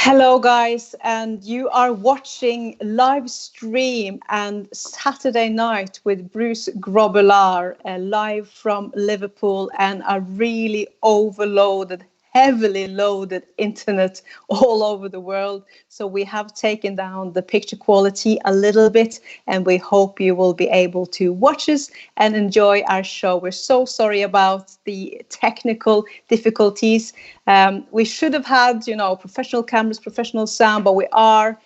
Hello, guys, and you are watching live stream and Saturday night with Bruce Grobbelaar, live from Liverpool, and a really overloaded, heavily loaded internet all over the world. So we have taken down the picture quality a little bit, and we hope you will be able to watch us and enjoy our show. We're so sorry about the technical difficulties. We should have had, professional cameras, professional sound, but we are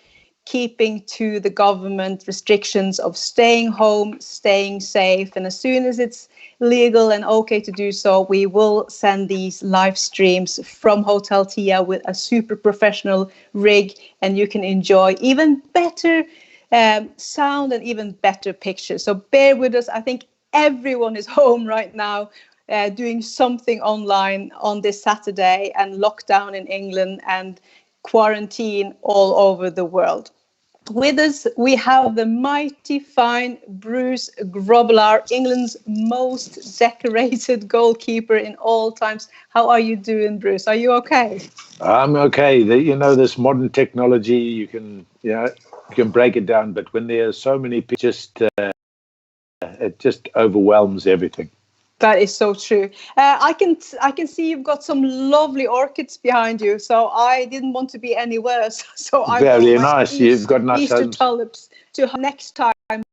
keeping to the government restrictions of staying home, staying safe. And as soon as it's legal and okay to do so, we will send these live streams from Hotel Tia with a super professional rig, and you can enjoy even better sound and even better pictures. So bear with us. I think everyone is home right now, doing something online on this Saturday, and lockdown in England and quarantine all over the world. With us, we have the mighty fine Bruce Grobbelaar, England's most decorated goalkeeper in all times. How are you doing, Bruce? Are you okay? I'm okay. This modern technology, you can break it down, but when there are so many pictures, it just overwhelms everything. That is so true. I can see you've got some lovely orchids behind you, so I didn't want to be any worse. So I very nice. You've got nice Easter homes. tulips to next time.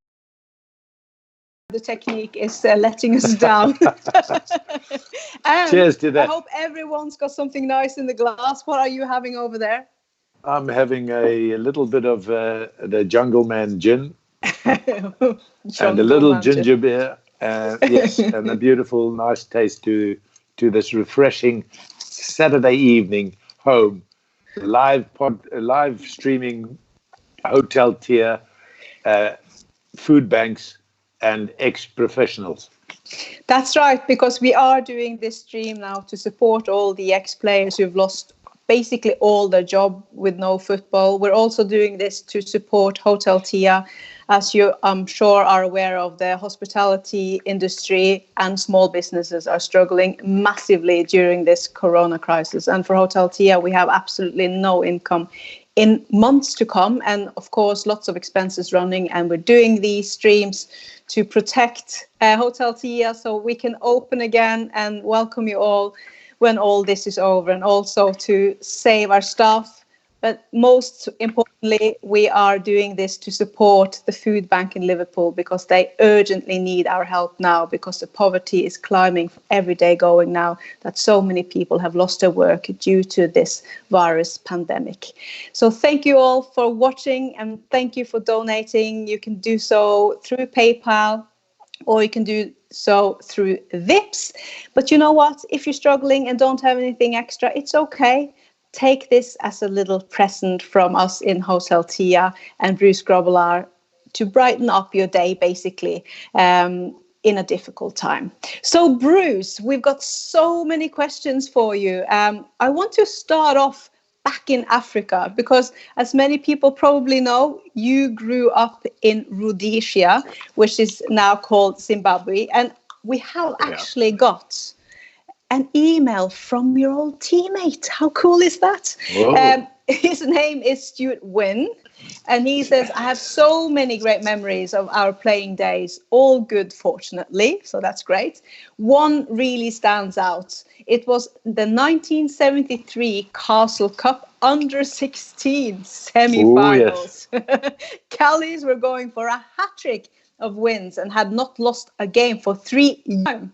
The technique is letting us down. Cheers to that. I hope everyone's got something nice in the glass. What are you having over there? I'm having a little bit of the Jungle Man gin and a little ginger beer. Yes, and a beautiful, nice taste to this refreshing Saturday evening home. Live streaming Hotel Tier, food banks, and ex-professionals. That's right, because we are doing this stream now to support all the ex-players who've lost basically all their job with no football. We're also doing this to support Hotel Tia. As you, I'm sure, are aware of, the hospitality industry and small businesses are struggling massively during this corona crisis. And for Hotel Tia, we have absolutely no income in months to come. And of course, lots of expenses running. And we're doing these streams to protect Hotel Tia so we can open again and welcome you all when all this is over, and also to save our staff. But most importantly, we are doing this to support the food bank in Liverpool, because they urgently need our help now, because the poverty is climbing every day going now, that so many people have lost their work due to this virus pandemic. So thank you all for watching, and thank you for donating. You can do so through PayPal, or you can do so through Vips. But you know what? If you're struggling and don't have anything extra, it's okay. Take this as a little present from us in Hotel Tia and Bruce Grobbelaar to brighten up your day, basically, in a difficult time. So, Bruce, we've got so many questions for you. I want to start off back in Africa, because as many people probably know, you grew up in Rhodesia, which is now called Zimbabwe. And we have actually got an email from your old teammate. How cool is that? His name is Stuart Wynn, and he says, I have so many great memories of our playing days, all good, fortunately, so that's great. One really stands out. It was the 1973 Castle Cup under-16 semi-finals. Oh, yes. Callies were going for a hat-trick of wins and had not lost a game for 3 years.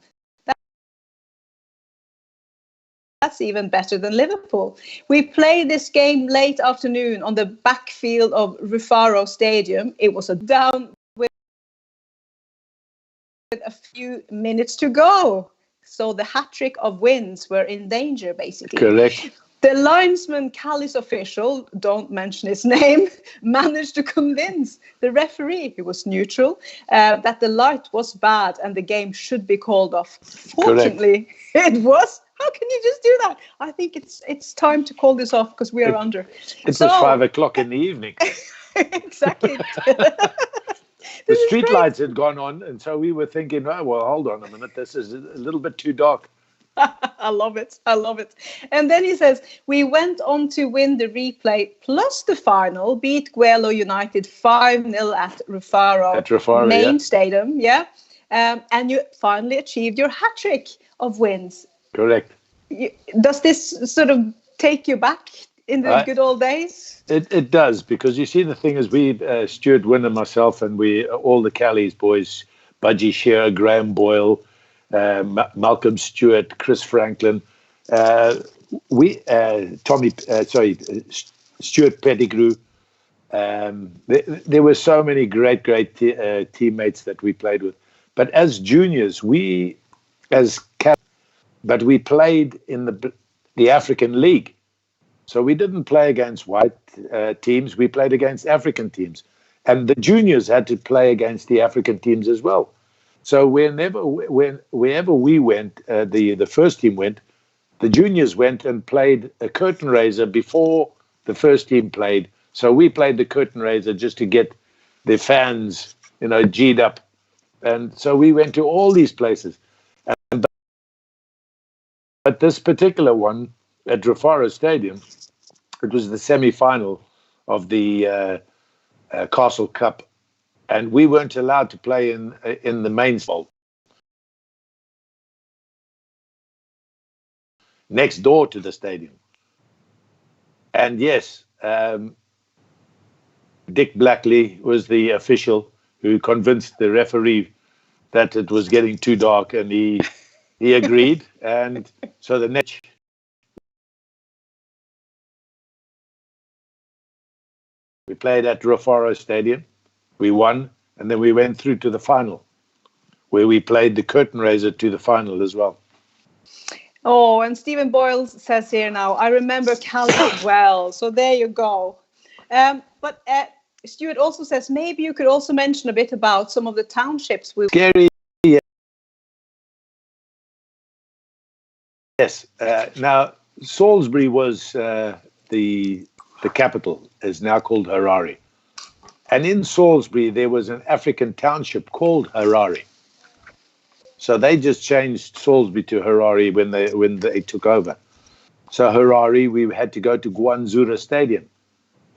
That's even better than Liverpool. We played this game late afternoon on the backfield of Rufaro Stadium. It was a down with a few minutes to go. So the hat-trick of wins were in danger, basically. Correct. The linesman Callis official, don't mention his name, managed to convince the referee, who was neutral, that the light was bad and the game should be called off. Fortunately, it was. How can you just do that? I think it's time to call this off, because we are under. It was 5 o'clock in the evening. Exactly. The street lights had gone on, and so we were thinking, oh, well, hold on a minute, this is a little bit too dark. I love it. I love it. And then he says, we went on to win the replay plus the final, beat Guelo United 5-0 at Rufaro main stadium. Yeah. And you finally achieved your hat trick of wins. Correct. Does this sort of take you back in the good old days? It does, because you see, the thing is, we, Stuart Wynn and myself, and we, all the Callies boys, Budgie Shearer, Graham Boyle, Malcolm Stewart, Chris Franklin, Stuart Pettigrew. There were so many great teammates that we played with. But as juniors, we played in the African League. So we didn't play against white teams. We played against African teams. And the juniors had to play against the African teams as well. So wherever we went, the first team went, the juniors went and played a curtain raiser before the first team played. So we played the curtain raiser just to get the fans, G'd up. And so we went to all these places. But this particular one at Rufaro Stadium, it was the semi-final of the Castle Cup, and we weren't allowed to play in the main bowl. Next door to the stadium. And yes, Dick Blackley was the official who convinced the referee that it was getting too dark, and he agreed. And so the next we played at Rufaro Stadium, we won, and then we went through to the final, where we played the curtain raiser to the final as well. Oh, and Stephen Boyle says here now, I remember Cali well. So there you go. But Stuart also says, maybe you could also mention a bit about some of the townships. Scary, yeah. Yes. Now, Salisbury was the capital, is now called Harare. And in Salisbury, there was an African township called Harare. So they just changed Salisbury to Harare when they took over. So Harare, we had to go to Gwanzura Stadium.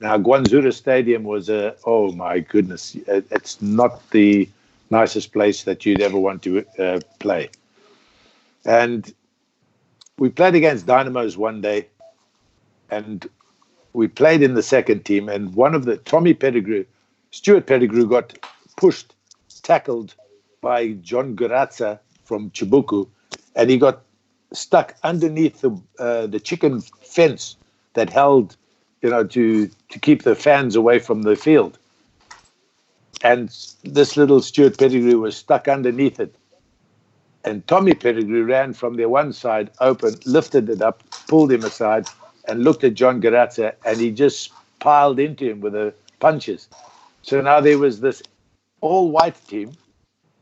Now, Gwanzura Stadium was oh my goodness, it's not the nicest place that you'd ever want to play. And we played against Dynamos one day, and we played in the second team, and one of the, Stuart Pettigrew got tackled by John Gurazza from Chibuku, and he got stuck underneath the chicken fence that held, to keep the fans away from the field. And this little Stuart Pettigrew was stuck underneath it. And Tommy Pettigrew ran from the one side open, lifted it up, pulled him aside, and looked at John Gurazza, and he just piled into him with the punches. So now there was this all-white team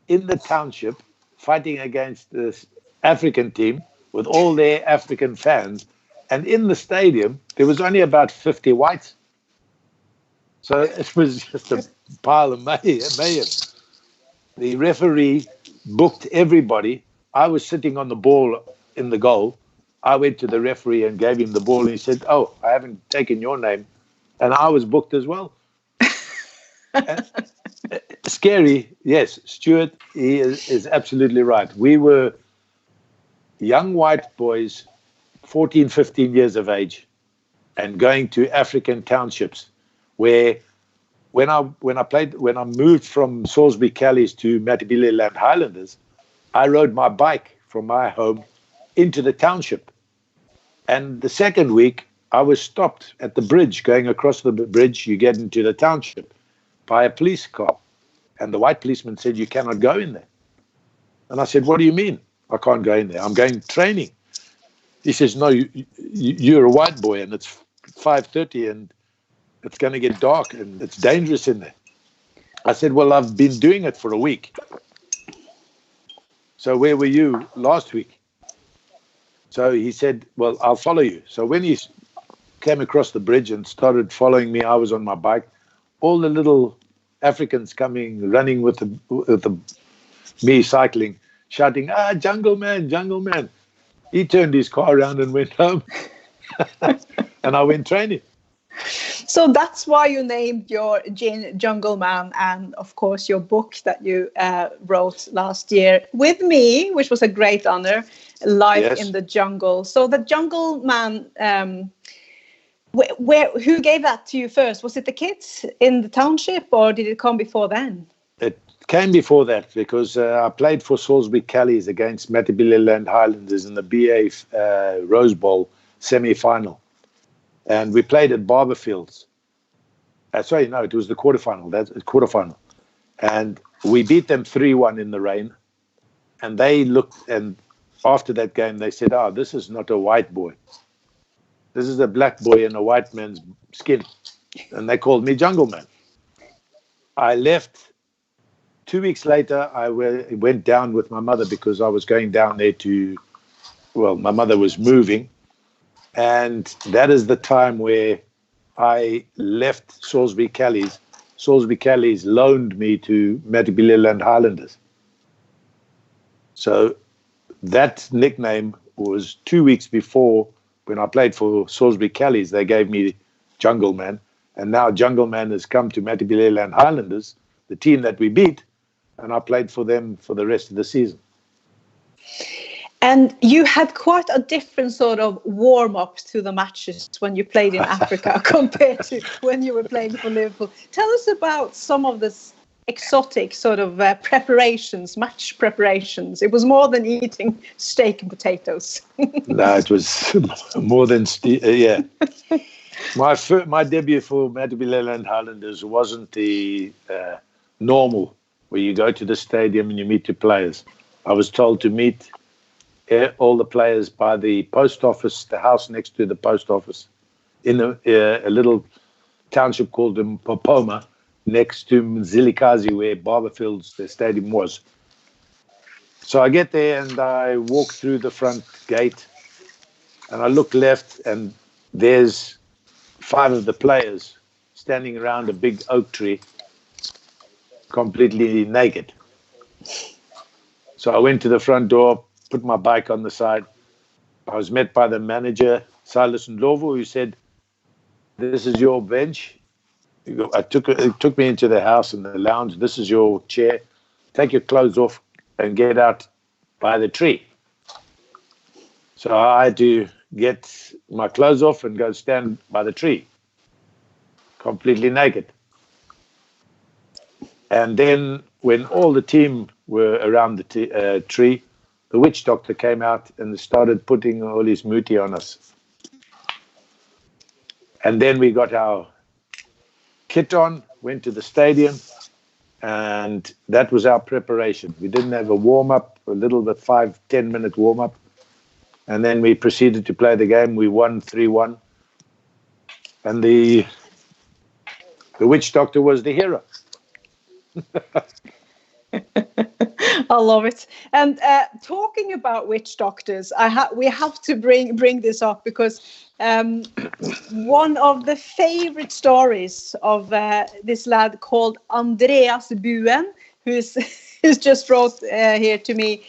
in the township fighting against this African team with all their African fans. And in the stadium, there was only about 50 whites. So it was just a pile of mayhem. The referee booked everybody. I was sitting on the ball in the goal. I went to the referee and gave him the ball, and he said, "Oh, I haven't taken your name." And I was booked as well. Scary, yes. Stuart, he is absolutely right. We were young white boys, 14, 15 years of age, and going to African townships where when I moved from Salisbury Callies to Matabeleland Highlanders, I rode my bike from my home into the township. And the second week, I was stopped at the bridge. Going across the bridge, you get into the township by a police car. And the white policeman said, "You cannot go in there." And I said, "What do you mean I can't go in there? I'm going training." He says, "No, you're a white boy, and it's 5:30, and it's going to get dark, and it's dangerous in there." I said, "Well, I've been doing it for a week. So where were you last week?" So he said, "Well, I'll follow you." So when he came across the bridge and started following me, I was on my bike. All the little Africans running with me cycling, shouting, "Ah, jungle man, jungle man." He turned his car around and went home. And I went training. So that's why you named your gin Jungle Man, and of course your book that you wrote last year with me, which was a great honor, Life in the Jungle. So the Jungle Man, who gave that to you first? Was it the kids in the township, or did it come before then? It came before that because I played for Salisbury Callies against Matabeleland Highlanders in the BA Rose Bowl semi-final. And we played at Barberfields. Sorry, no, it was the quarterfinal. That's quarterfinal. And we beat them 3-1 in the rain. And they looked, and after that game, they said, "Oh, this is not a white boy. This is a black boy in a white man's skin." And they called me Jungle Man. I left. 2 weeks later, I went down with my mother because I was going down there my mother was moving. And that is the time where I left Salisbury Callies. Salisbury Callies loaned me to Matabeleland Highlanders. So that nickname was 2 weeks before when I played for Salisbury Callies. They gave me Jungle Man. And now Jungle Man has come to Matabeleland Highlanders, the team that we beat, and I played for them for the rest of the season. And you had quite a different sort of warm-up to the matches when you played in Africa compared to when you were playing for Liverpool. Tell us about some of this exotic sort of preparations, match preparations. It was more than eating steak and potatoes. No, it was more than yeah. My debut for Matabeleland Highlanders wasn't the normal, where you go to the stadium and you meet the players. I was told to meet all the players by the post office, the house next to the post office, in a little township called Mpopoma, next to Mzilikazi, where Barberfields, the stadium was. So I get there and I walk through the front gate and I look left and there's 5 of the players standing around a big oak tree, completely naked. So I went to the front door, put my bike on the side. I was met by the manager, Silas Ndlovu, who said, "This is your bench." It took me into the house and the lounge. "This is your chair. Take your clothes off and get out by the tree." So I had to get my clothes off and go stand by the tree, completely naked. And then when all the team were around the tree, the witch doctor came out and started putting all his muti on us. And then we got our kit on, went to the stadium, and that was our preparation. We didn't have a warm-up, a little bit 5-10 minute warm-up. And then we proceeded to play the game. We won 3-1. And the witch doctor was the hero. I love it. And talking about witch doctors, we have to bring this up because one of the favorite stories of this lad called Andreas Buen, who's just wrote here to me,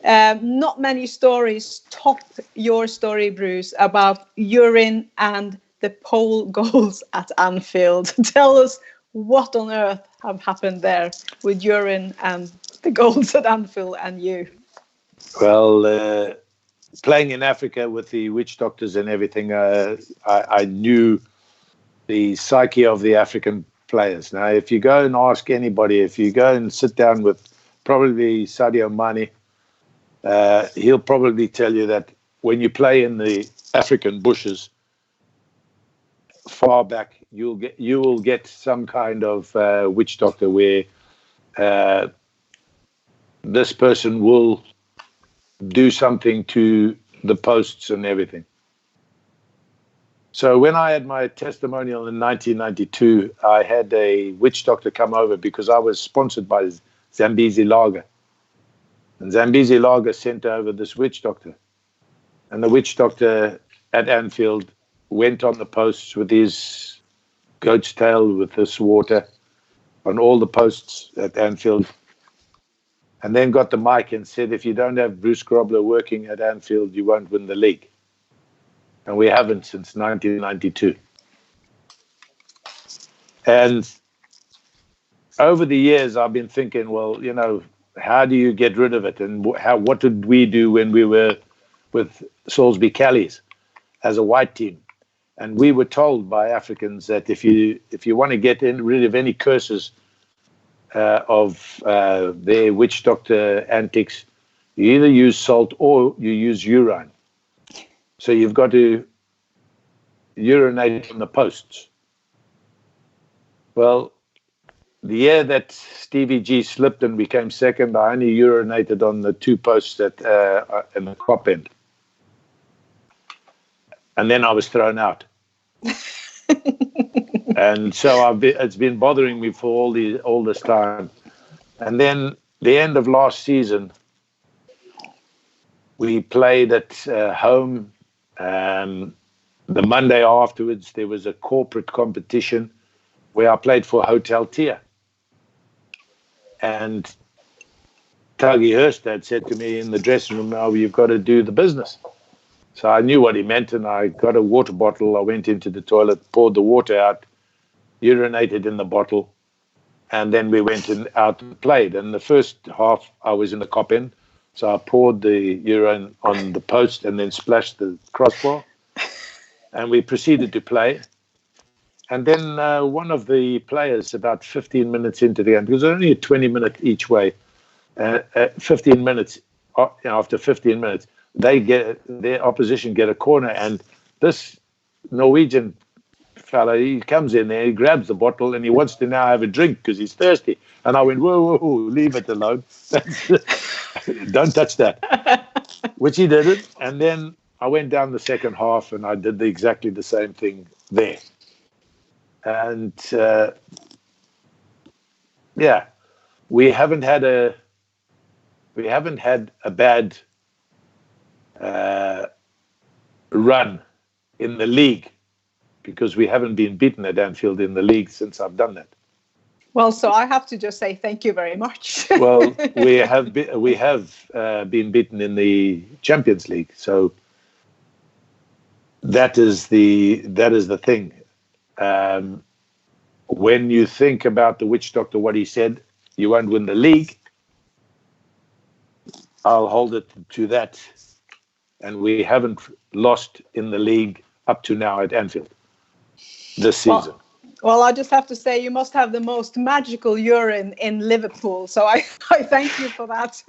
not many stories top your story, Bruce, about urine and the pole goals at Anfield. Tell us what on earth have happened there with urine and the goals at Anfield and you. Well, playing in Africa with the witch doctors and everything, I knew the psyche of the African players. Now, if you go and ask anybody, if you go and sit down with probably Sadio Mane, he'll probably tell you that when you play in the African bushes, far back, you will get some kind of witch doctor where this person will do something to the posts and everything. So when I had my testimonial in 1992, I had a witch doctor come over because I was sponsored by Zambezi Lager. And Zambezi Lager sent over this witch doctor. And the witch doctor at Anfield went on the posts with his goat's tail with this water on all the posts at Anfield. and then got the mic and said, if you don't have Bruce Grobbelaar working at Anfield, you won't win the league. And we haven't since 1992. And over the years, I've been thinking, well, you know, how do you get rid of it? And what did we do when we were with Salisbury Callies as a white team? And we were told by Africans that if you want to get rid of any curses of their witch doctor antics, you either use salt or you use urine. So you've got to urinate on the posts. Well, the year that Stevie G slipped and became second, I only urinated on the 2 posts in the Kop end. And then I was thrown out. And so it's been bothering me for all this time. And then the end of last season, we played at home. The Monday afterwards, there was a corporate competition where I played for Hotel Tia. And Tuggy Hurstad said to me in the dressing room, "Oh, you've got to do the business." So I knew what he meant, and I got a water bottle. I went into the toilet, poured the water out, urinated in the bottle, and then we went out and played. And the first half, I was in the Kop end, so I poured the urine on the post and then splashed the crossbar, and we proceeded to play. And then one of the players, about 15 minutes into the game, because it was only a 20-minute each way, 15 minutes, after 15 minutes, their opposition get a corner, and this Norwegian fella, he comes in there, he grabs the bottle, and he wants to now have a drink because he's thirsty. And I went, whoa, leave it alone. Don't touch that. Which he didn't. And then I went down the second half, and I did exactly the same thing there. And we haven't had a bad run in the league because we haven't been beaten at Anfield in the league since I've done that. Well, so I have to just say thank you very much. Well, we have been beaten in the Champions League, so that is the thing. When you think about the witch doctor, what he said, you won't win the league. I'll hold it to that. And we haven't lost in the league up to now at Anfield this season. Well, I just have to say you must have the most magical urine in Liverpool. So I thank you for that.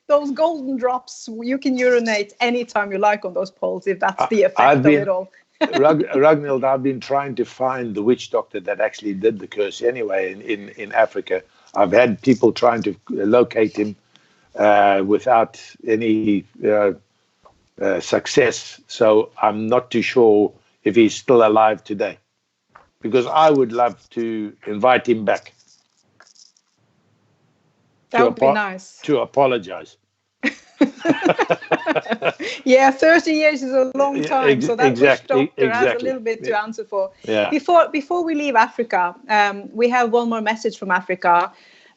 Those golden drops, you can urinate anytime you like on those poles, if that's the effect of it all. Ragnhild, I've been trying to find the witch doctor that actually did the curse anyway in Africa. I've had people trying to locate him without any success. So I'm not too sure if he's still alive today, because I would love to invite him back. That would be nice. To apologize. Yeah, 30 years is a long time, so that witch doctor has a little bit to answer for. Yeah. Before we leave Africa, we have one more message from Africa.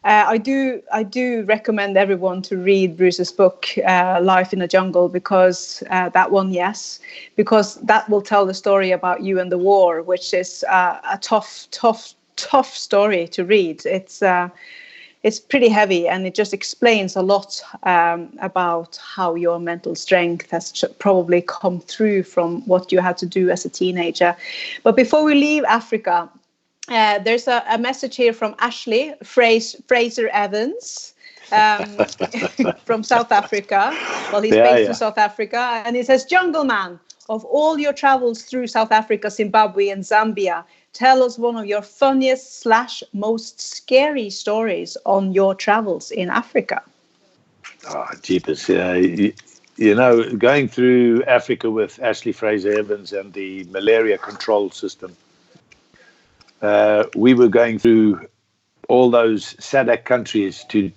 I do recommend everyone to read Bruce's book, Life in the Jungle, because that will tell the story about you and the war, which is a tough story to read. It's pretty heavy, and it just explains a lot about how your mental strength has probably come through from what you had to do as a teenager. But before we leave Africa, there's a message here from Ashley Fraser Evans from South Africa. Well, he's based in South Africa, and he says, "Jungle Man, of all your travels through South Africa, Zimbabwe, and Zambia, tell us one of your funniest / most scary stories on your travels in Africa." Oh, jeepers. Going through Africa with Ashley Fraser Evans and the malaria control system, we were going through all those SADC countries to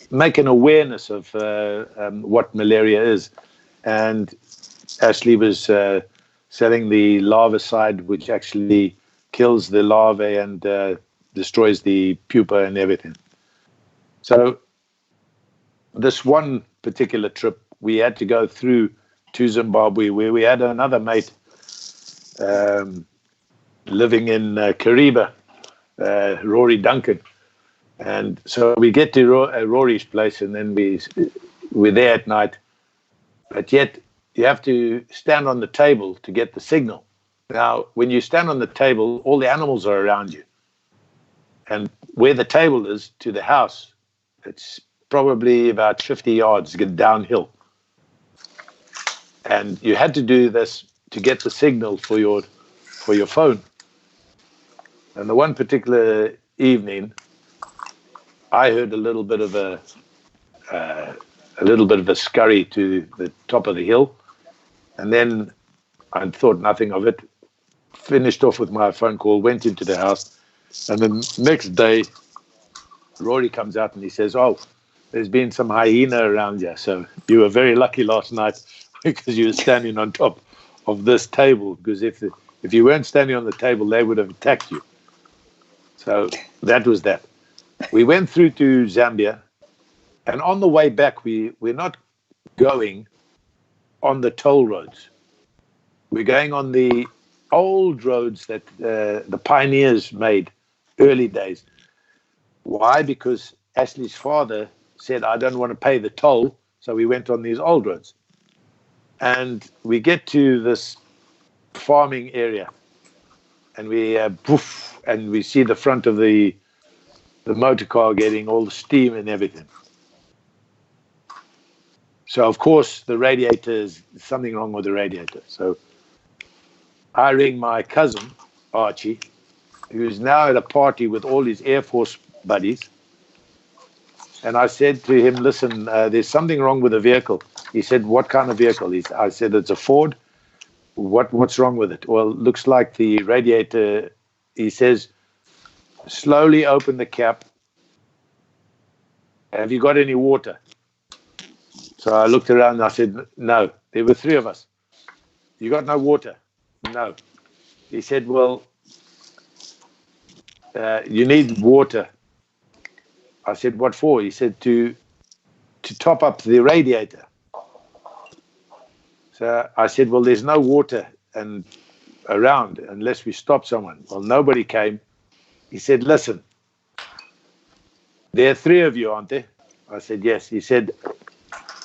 make an awareness of what malaria is. And Ashley was selling the larvicide, which actually kills the larvae and destroys the pupa and everything. So this one particular trip, we had to go through to Zimbabwe, where we had another mate living in Kariba, Rory Duncan. And so we get to Rory's place, and then we're there at night. But yet you have to stand on the table to get the signal. Now, when you stand on the table, all the animals are around you. And where the table is to the house, it's probably about 50 yards to get downhill. And you had to do this to get the signal for your phone. And the one particular evening, I heard a little bit of a scurry to the top of the hill, and then I thought nothing of it. Finished off with my phone call, went into the house, and the next day, Rory comes out and he says, "Oh, there's been some hyena around here, so you were very lucky last night because you were standing on top of this table. Because if you weren't standing on the table, they would have attacked you." So that was that. We went through to Zambia, and on the way back, we're not going on the toll roads. We're going on the old roads that the pioneers made early days. Why? Because Ashley's father said, "I don't want to pay the toll," so we went on these old roads. And we get to this farming area, and we poof, and we see the front of the motor car getting all the steam and everything. So, of course, the radiator is something wrong with the radiator. So I ring my cousin, Archie, who's now at a party with all his Air Force buddies. And I said to him, "Listen, there's something wrong with the vehicle." He said, "What kind of vehicle?" I said, "It's a Ford." What's wrong with it?" "Well, looks like the radiator." He says, "Slowly open the cap. Have you got any water?" So I looked around and I said, "No." There were three of us. "You got no water?" "No." He said, "Well, you need water." I said, "What for?" He said, to top up the radiator. So I said, "Well, there's no water around unless we stop someone." Well, nobody came. He said, "Listen, there are three of you, aren't there?" I said, "Yes." He said,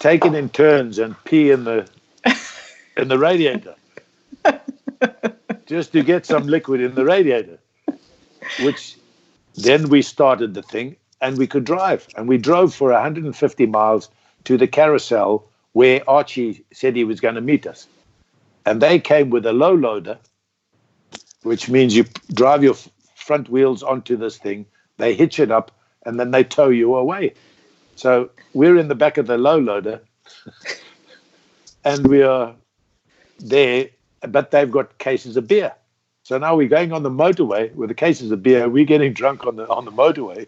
"Take it in turns and pee in the radiator, just to get some liquid in the radiator." Which then we started the thing, and we could drive. And we drove for 150 miles to the carousel where Archie said he was going to meet us. And they came with a low loader, which means you drive your front wheels onto this thing, they hitch it up, and then they tow you away. So we're in the back of the low loader, and we are there, but they've got cases of beer. So now we're going on the motorway with the cases of beer. We're getting drunk on the motorway.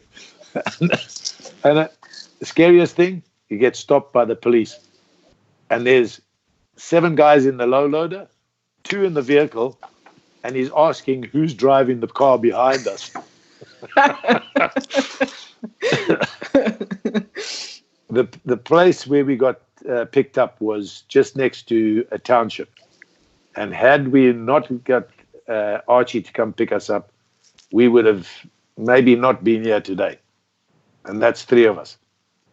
And the scariest thing, you get stopped by the police. And there's 7 guys in the low loader, 2 in the vehicle, and he's asking who's driving the car behind us. The place where we got picked up was just next to a township. And had we not got Archie to come pick us up, we would have maybe not been here today. And that's 3 of us,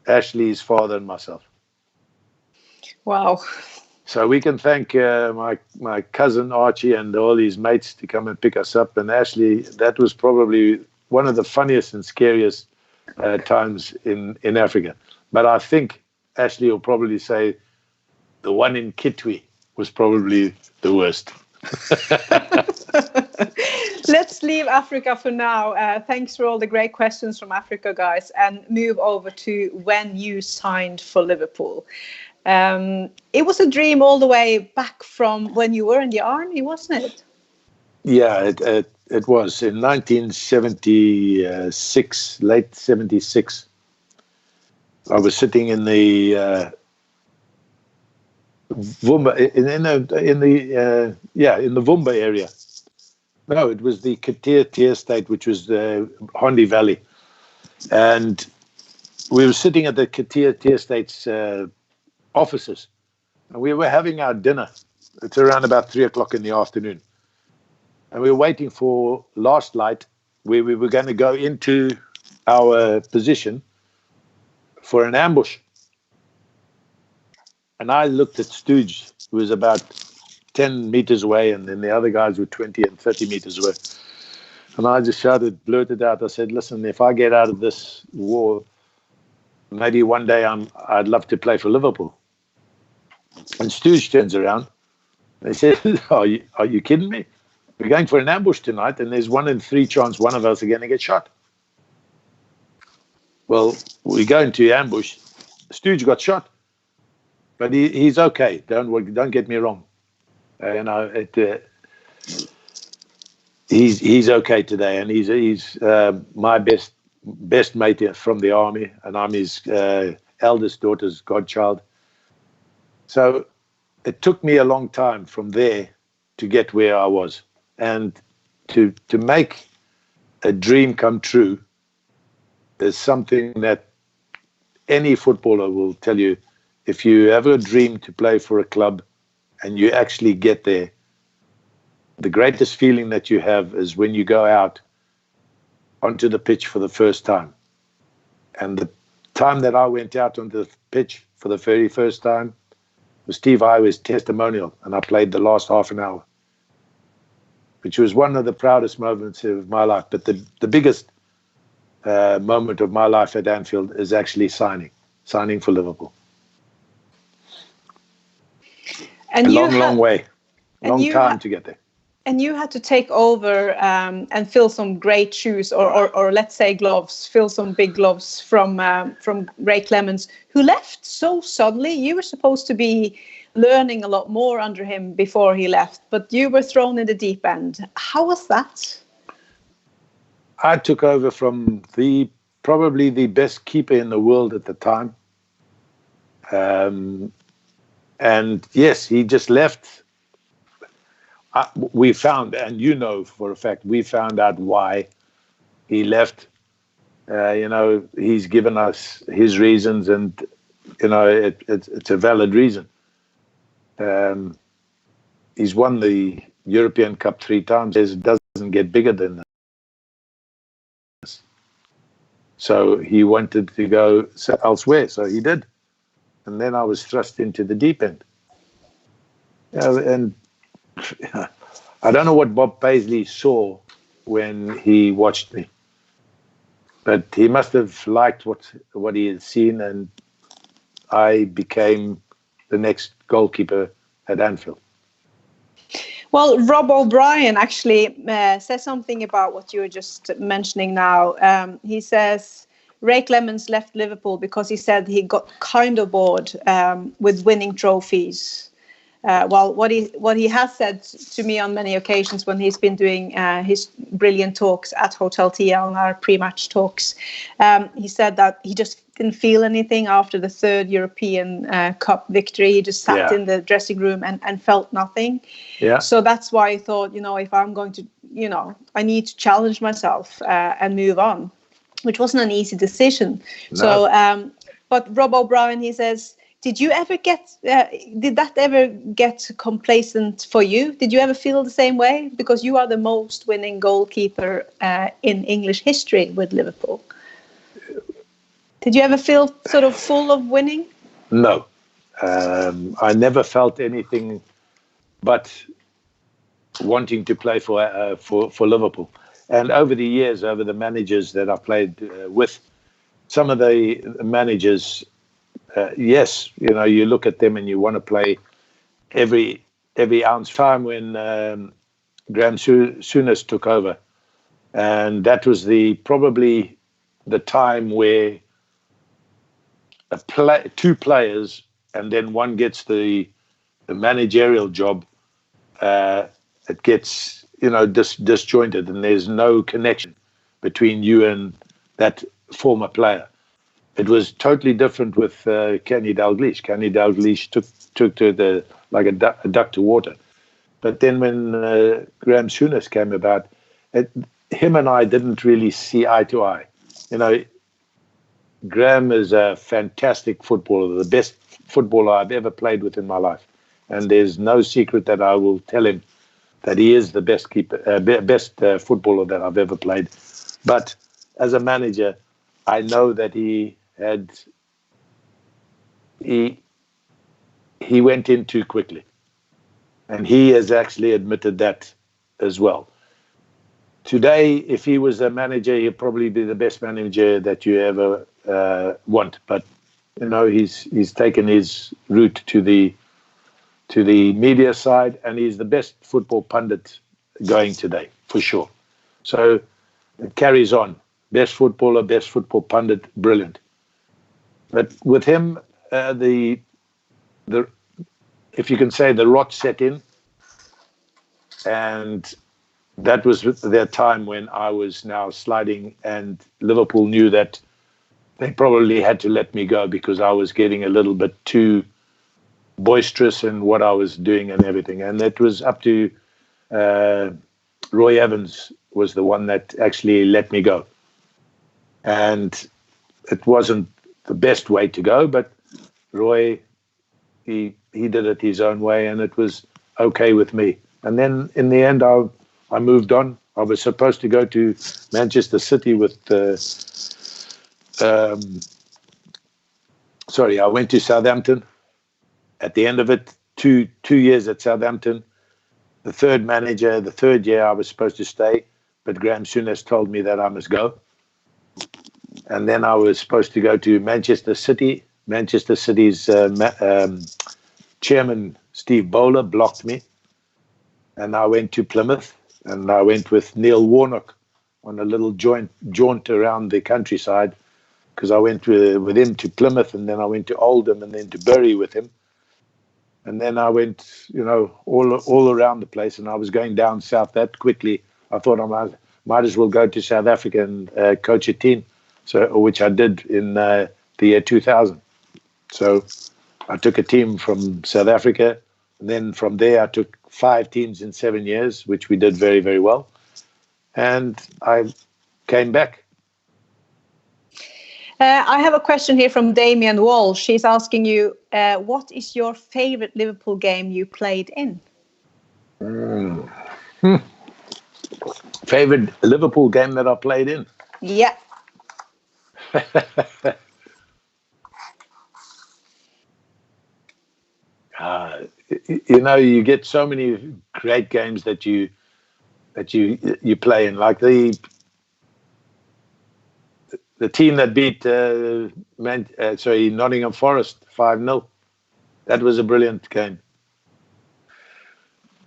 Ashley's father and myself. Wow. So we can thank my cousin Archie and all his mates to come and pick us up. And Ashley, that was probably one of the funniest and scariest times in Africa. But I think Ashley will probably say the one in Kitwe was probably the worst. Let's leave Africa for now. Thanks for all the great questions from Africa, guys, and move over to when you signed for Liverpool. It was a dream all the way back from when you were in the army, wasn't it? Yeah, it was in 1976, late 76. I was sitting in the Vumba in the Vumba area. No, it was the Katir State, which was the Hondi Valley, and we were sitting at the Tea Estates offices, and we were having our dinner. It's around about 3:00 in the afternoon, and we were waiting for last light, where we were going to go into our position for an ambush. And I looked at Stooge, who was about 10 meters away, and then the other guys were 20 and 30 meters away. And I just blurted out, I said, listen, if I get out of this war, maybe one day I'd love to play for Liverpool. And Stooge turns around and he said, are you kidding me? We're going for an ambush tonight, and there's 1 in 3 chance one of us are going to get shot. Well, we go into ambush. Stooge got shot, but he's okay. Don't get me wrong. He's okay today, and he's my best mate from the army, and I'm his eldest daughter's godchild. So it took me a long time from there to get where I was, and to make a dream come true is something that any footballer will tell you. If you have a dream to play for a club and you actually get there, the greatest feeling that you have is when you go out onto the pitch for the first time. And the time that I went out onto the pitch for the very first time was Steve Iwer's testimonial, and I played the last half an hour, which was one of the proudest moments of my life. But the biggest moment of my life at Anfield is actually signing for Liverpool. And a long way, long time to get there. And you had to take over and fill some great shoes, or let's say gloves, fill some big gloves from Ray Clemence, who left so suddenly. You were supposed to be learning a lot more under him before he left, but you were thrown in the deep end. How was that? I took over from probably the best keeper in the world at the time. And yes, he just left. We found, and you know for a fact, we found out why he left. He's given us his reasons, and it's a valid reason. He's won the European Cup 3 times. It doesn't get bigger than this. So he wanted to go elsewhere, so he did. And then I was thrust into the deep end. And I don't know what Bob Paisley saw when he watched me, but he must have liked what he had seen, and I became the next goalkeeper at Anfield. Well, Rob O'Brien actually says something about what you were just mentioning now. He says Ray Clemence left Liverpool because he said he got kind of bored with winning trophies. Well, what he has said to me on many occasions when he's been doing his brilliant talks at Hotel Tia on our pre-match talks, he said that he just didn't feel anything after the 3rd European Cup victory. He just sat in the dressing room and felt nothing. Yeah. So that's why I thought, if I'm going to, I need to challenge myself and move on, which wasn't an easy decision. No. So, but Rob O'Brien, he says, did that ever get complacent for you? Did you ever feel the same way? Because you are the most winning goalkeeper in English history with Liverpool. Did you ever feel sort of full of winning? No. I never felt anything but wanting to play for Liverpool. And over the years, over the managers that I've played with, some of the managers, yes, you look at them and you want to play every ounce. Time when Graham Souness took over, and that was probably the time where two players and then one gets the managerial job. It gets disjointed, and there's no connection between you and that former player. It was totally different with Kenny Dalglish. Kenny Dalglish took to like a duck to water. But then when Graham Souness came about, him and I didn't really see eye to eye. Graham is a fantastic footballer, the best footballer I've ever played with in my life. And there's no secret that I will tell him that he is the best footballer that I've ever played. But as a manager, I know that he went in too quickly. And he has actually admitted that as well. Today, if he was a manager, he'd probably be the best manager that you ever want. But he's taken his route to the media side, and he's the best football pundit going today, for sure. So it carries on. Best footballer, best football pundit, brilliant. But with him, if you can say, the rot set in, and that was their time when I was now sliding, and Liverpool knew that they probably had to let me go because I was getting a little bit too boisterous in what I was doing and everything. And it was up to Roy Evans was the one that actually let me go. And it wasn't the best way to go, but Roy, he did it his own way, and it was okay with me. And then in the end, I moved on. I was supposed to go to Manchester City with I went to Southampton. At the end of it, two years at Southampton. The third year I was supposed to stay, but Graham Souness told me that I must go. And then I was supposed to go to Manchester City. Manchester City's chairman, Steve Bowler, blocked me. And I went to Plymouth, and I went with Neil Warnock on a little jaunt around the countryside, because I went with him to Plymouth, and then I went to Oldham, and then to Bury with him. And then I went, all around the place, and I was going down south that quickly. I thought I might as well go to South Africa and coach a team, which I did in the year 2000. So I took a team from South Africa, and then from there I took 5 teams in 7 years, which we did very, very well. And I came back. I have a question here from Damien Wall. She's asking you, what is your favorite Liverpool game you played in? Favorite Liverpool game that I played in? Yeah. You get so many great games that you play in, like the team that beat Nottingham Forest 5-0. That was a brilliant game.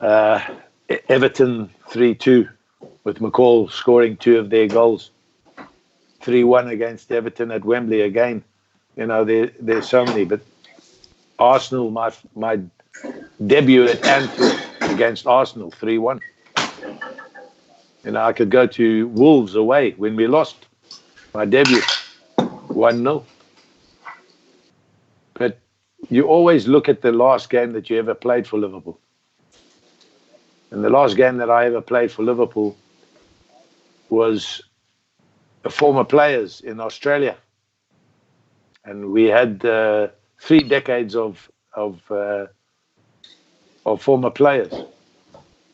Everton 3-2 with McCall scoring 2 of their goals. 3-1 against Everton at Wembley again. There's so many. But Arsenal, my debut at Anfield against Arsenal, 3-1. I could go to Wolves away when we lost. My debut, 1-0. But you always look at the last game that you ever played for Liverpool. And the last game that I ever played for Liverpool was a former players in Australia. And we had 3 decades of former players.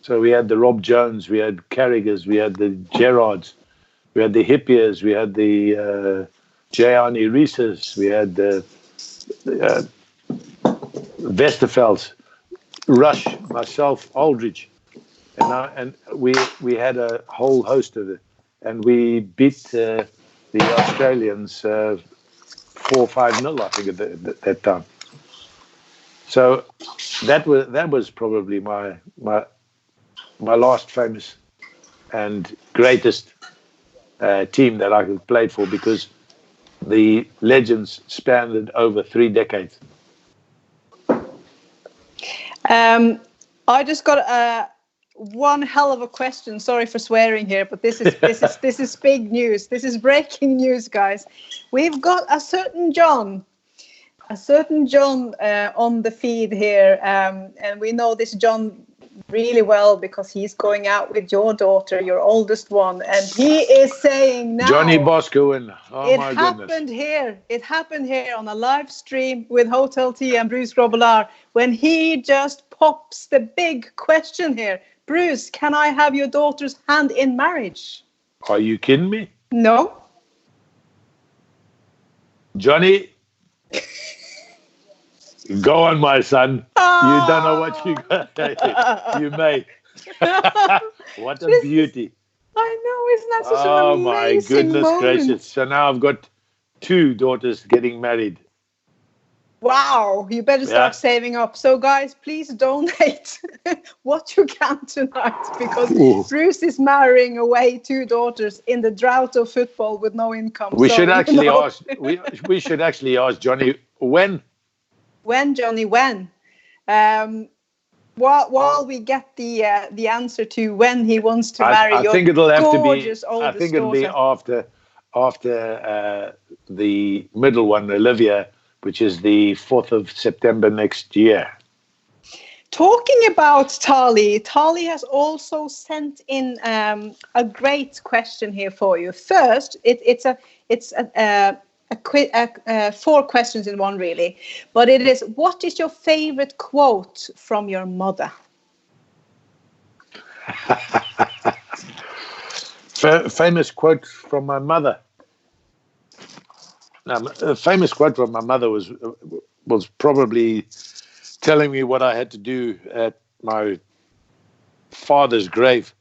So we had the Rob Jones, we had Carragers, we had the Gerrards, we had the Hippiers, we had the Gianni Reeses, we had the Westervelds, Rush, myself, Aldridge, and we had a whole host of it, and we beat the Australians 4-5-0, I think, at that time. So that was probably my last famous and greatest team that I played for, because the legends spanned over 3 decades. I just got one hell of a question. Sorry for swearing here, but this is big news. This is breaking news, guys. We've got a certain John on the feed here, and we know this John really well because he's going out with your daughter, your oldest one, and he is saying now. Johnny Bosco and my goodness. It happened here on a live stream with Hotel T and Bruce Grobbelaar when he just pops the big question here. Bruce, can I have your daughter's hand in marriage? Are you kidding me? No. Johnny, go on, my son. You don't know what you may. What a beauty. I know, isn't that such an amazing my goodness moment? gracious. So now I've got 2 daughters getting married. Wow, you better start saving up. So guys, please donate what you can tonight because Bruce is marrying away 2 daughters in the drought of football with no income. We should actually ask we should actually ask Johnny when. When, Johnny, when? While we get the answer to when he wants to marry your gorgeous oldest daughter. I think it'll be after the middle one, Olivia, which is the 4th of September next year. Talking about Tali has also sent in a great question here for you. First, it's 4 questions in one, really. But it is, what is your favorite quote from your mother? Famous quote from my mother. A famous quote from my mother was probably telling me what I had to do at my father's grave.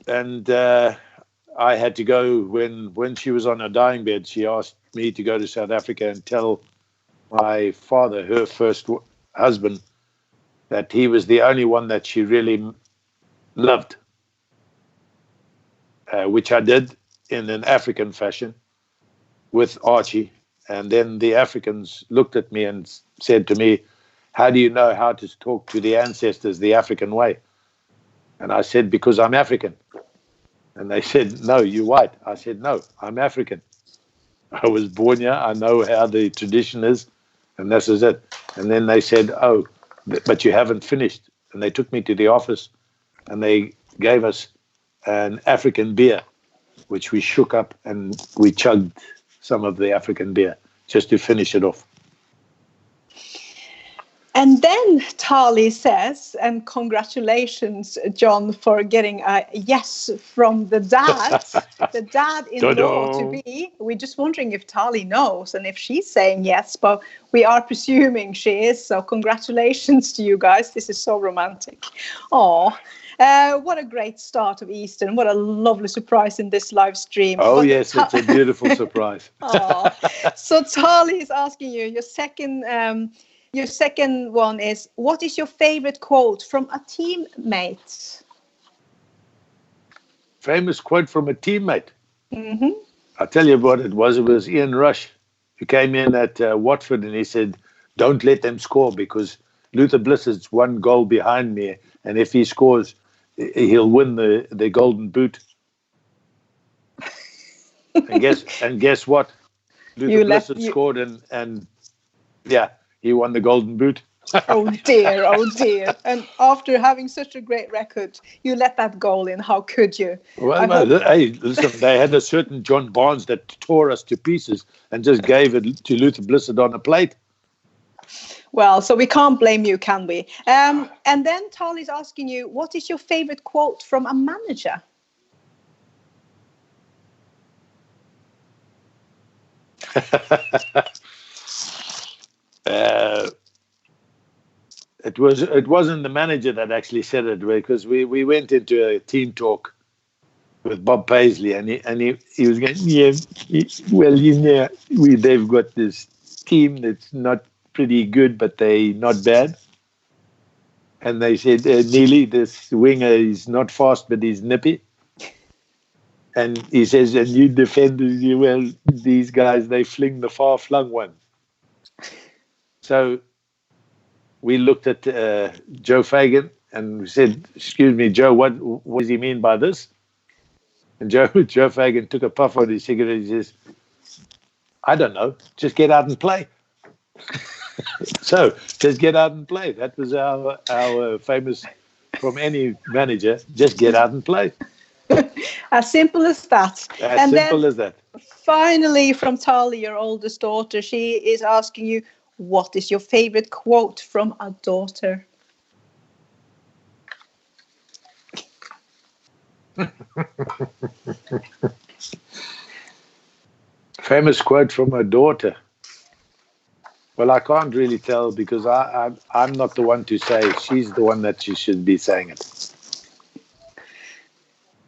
And I had to go when she was on her dying bed. She asked me to go to South Africa and tell my father, her first husband, that he was the only one that she really loved, which I did in an African fashion with Archie. And then the Africans looked at me and said to me, how do you know how to talk to the ancestors the African way? And I said, because I'm African. And they said, no, you're white. I said, no, I'm African. I was born here. I know how the tradition is. And this is it. And then they said, oh, but you haven't finished. And they took me to the office and they gave us an African beer, which we shook up and we chugged some of the African beer just to finish it off. And then Tali says, and congratulations, John, for getting a yes from the dad, the dad-in-law to be. We're just wondering if Tali knows and if she's saying yes, but we are presuming she is. So congratulations to you guys. This is so romantic. Oh, what a great start of Easter and what a lovely surprise in this live stream. Oh, yes, it's a beautiful surprise. Oh. So Tali is asking you, your second one is, what is your favorite quote from a teammate? Famous quote from a teammate? Mm-hmm. I'll tell you what it was. It was Ian Rush, who came in at Watford and he said, don't let them score because Luther Blissard's 1 goal behind me. And if he scores, he'll win the Golden Boot. and guess what? Luther Blissard scored and yeah, he won the Golden Boot. Oh dear. And after having such a great record, you let that goal in. How could you? Well, hey, listen, they had a certain John Barnes that tore us to pieces and just gave it to Luther Blissard on a plate. Well, so we can't blame you, can we? And then Tali's asking you, what is your favorite quote from a manager? It wasn't the manager that actually said it, because we went into a team talk with Bob Paisley and he was going, they've got this team that's not pretty good, but they not bad. And they said, Neely, this winger is not fast, but he's nippy. And he says, and you defenders, well, these guys, they fling the far-flung one. So we looked at Joe Fagan and we said, excuse me, Joe, what does he mean by this? And Joe Fagan took a puff on his cigarette and he says, I don't know, just get out and play. So just get out and play. That was our famous from any manager. Just get out and play. As simple as that. As simple as that. Finally, from Tali, your oldest daughter, she is asking you, what is your favorite quote from a daughter? Famous quote from a daughter. Well, I can't really tell because I'm not the one to say. She's the one that she should be saying it.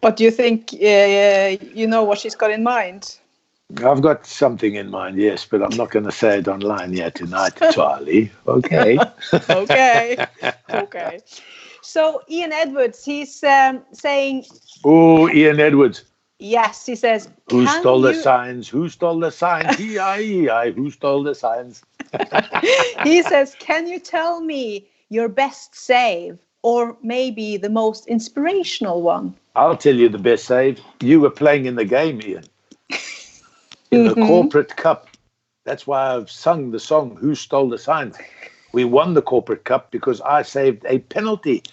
But do you think you know what she's got in mind? I've got something in mind, yes, but I'm not going to say it online yet tonight, Charlie. Okay. Okay. So Ian Edwards, he's saying... Oh, Ian Edwards. Yes, he says... Who stole the signs? Who stole the signs? E-I-E-I. Who stole the signs? He says, can you tell me your best save or maybe the most inspirational one? I'll tell you the best save. You were playing in the game, Ian. In the corporate cup. That's why I've sung the song, Who Stole the Signs? We won the corporate cup because I saved a penalty.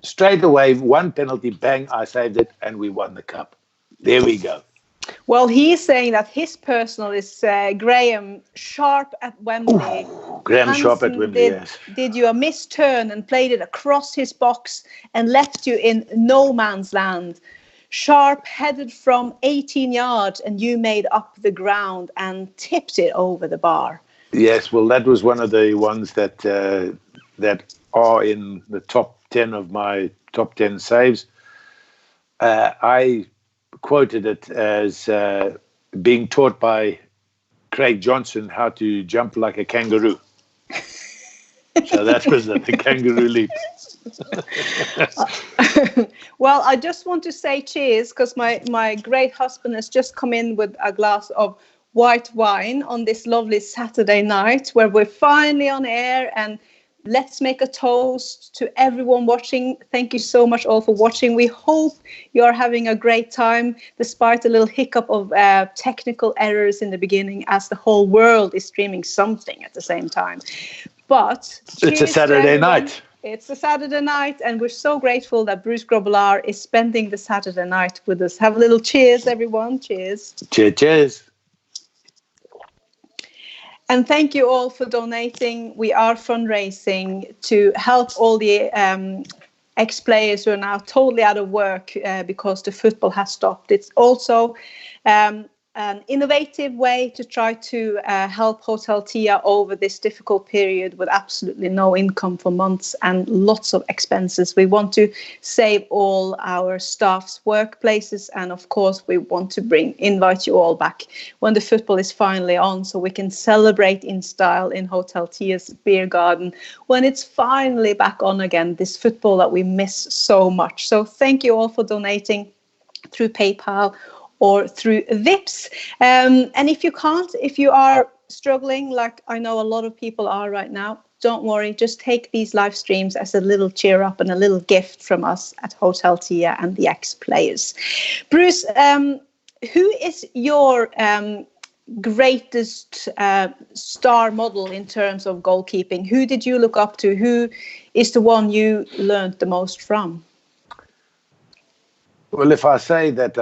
Straight away, one penalty, bang, I saved it, and we won the cup. There we go. Well, he's saying that his personal is Graham Sharp at Wembley. Graham Sharp at Wembley, yes. Did you a missed turn and played it across his box and left you in no man's land? Sharp headed from 18 yards and you made up the ground and tipped it over the bar. Yes, well, that was one of the ones that are in the top 10 of my top 10 saves. I quoted it as being taught by Craig Johnson how to jump like a kangaroo. So that was the kangaroo leap. Well, I just want to say cheers because my great husband has just come in with a glass of white wine on this lovely Saturday night where we're finally on air, and let's make a toast to everyone watching. Thank you so much all for watching. We hope you're having a great time despite a little hiccup of technical errors in the beginning as the whole world is streaming something at the same time. But it's a Saturday night. It's a Saturday night, and we're so grateful that Bruce Grobbelaar is spending the Saturday night with us. Have a little cheers, everyone. Cheers. Cheers. And thank you all for donating. We are fundraising to help all the ex-players who are now totally out of work because the football has stopped. It's also an innovative way to try to help Hotel Tia over this difficult period with absolutely no income for months and lots of expenses. We want to save all our staff's workplaces, and of course we want to invite you all back when the football is finally on, so we can celebrate in style in Hotel Tia's beer garden when it's finally back on again, this football that we miss so much. So thank you all for donating through PayPal or through Vips. And if you are struggling, like I know a lot of people are right now, don't worry, just take these live streams as a little cheer up and a little gift from us at Hotel Tia and the ex-players. Bruce, who is your greatest star model in terms of goalkeeping? Who did you look up to? Who is the one you learned the most from? Well, if I say that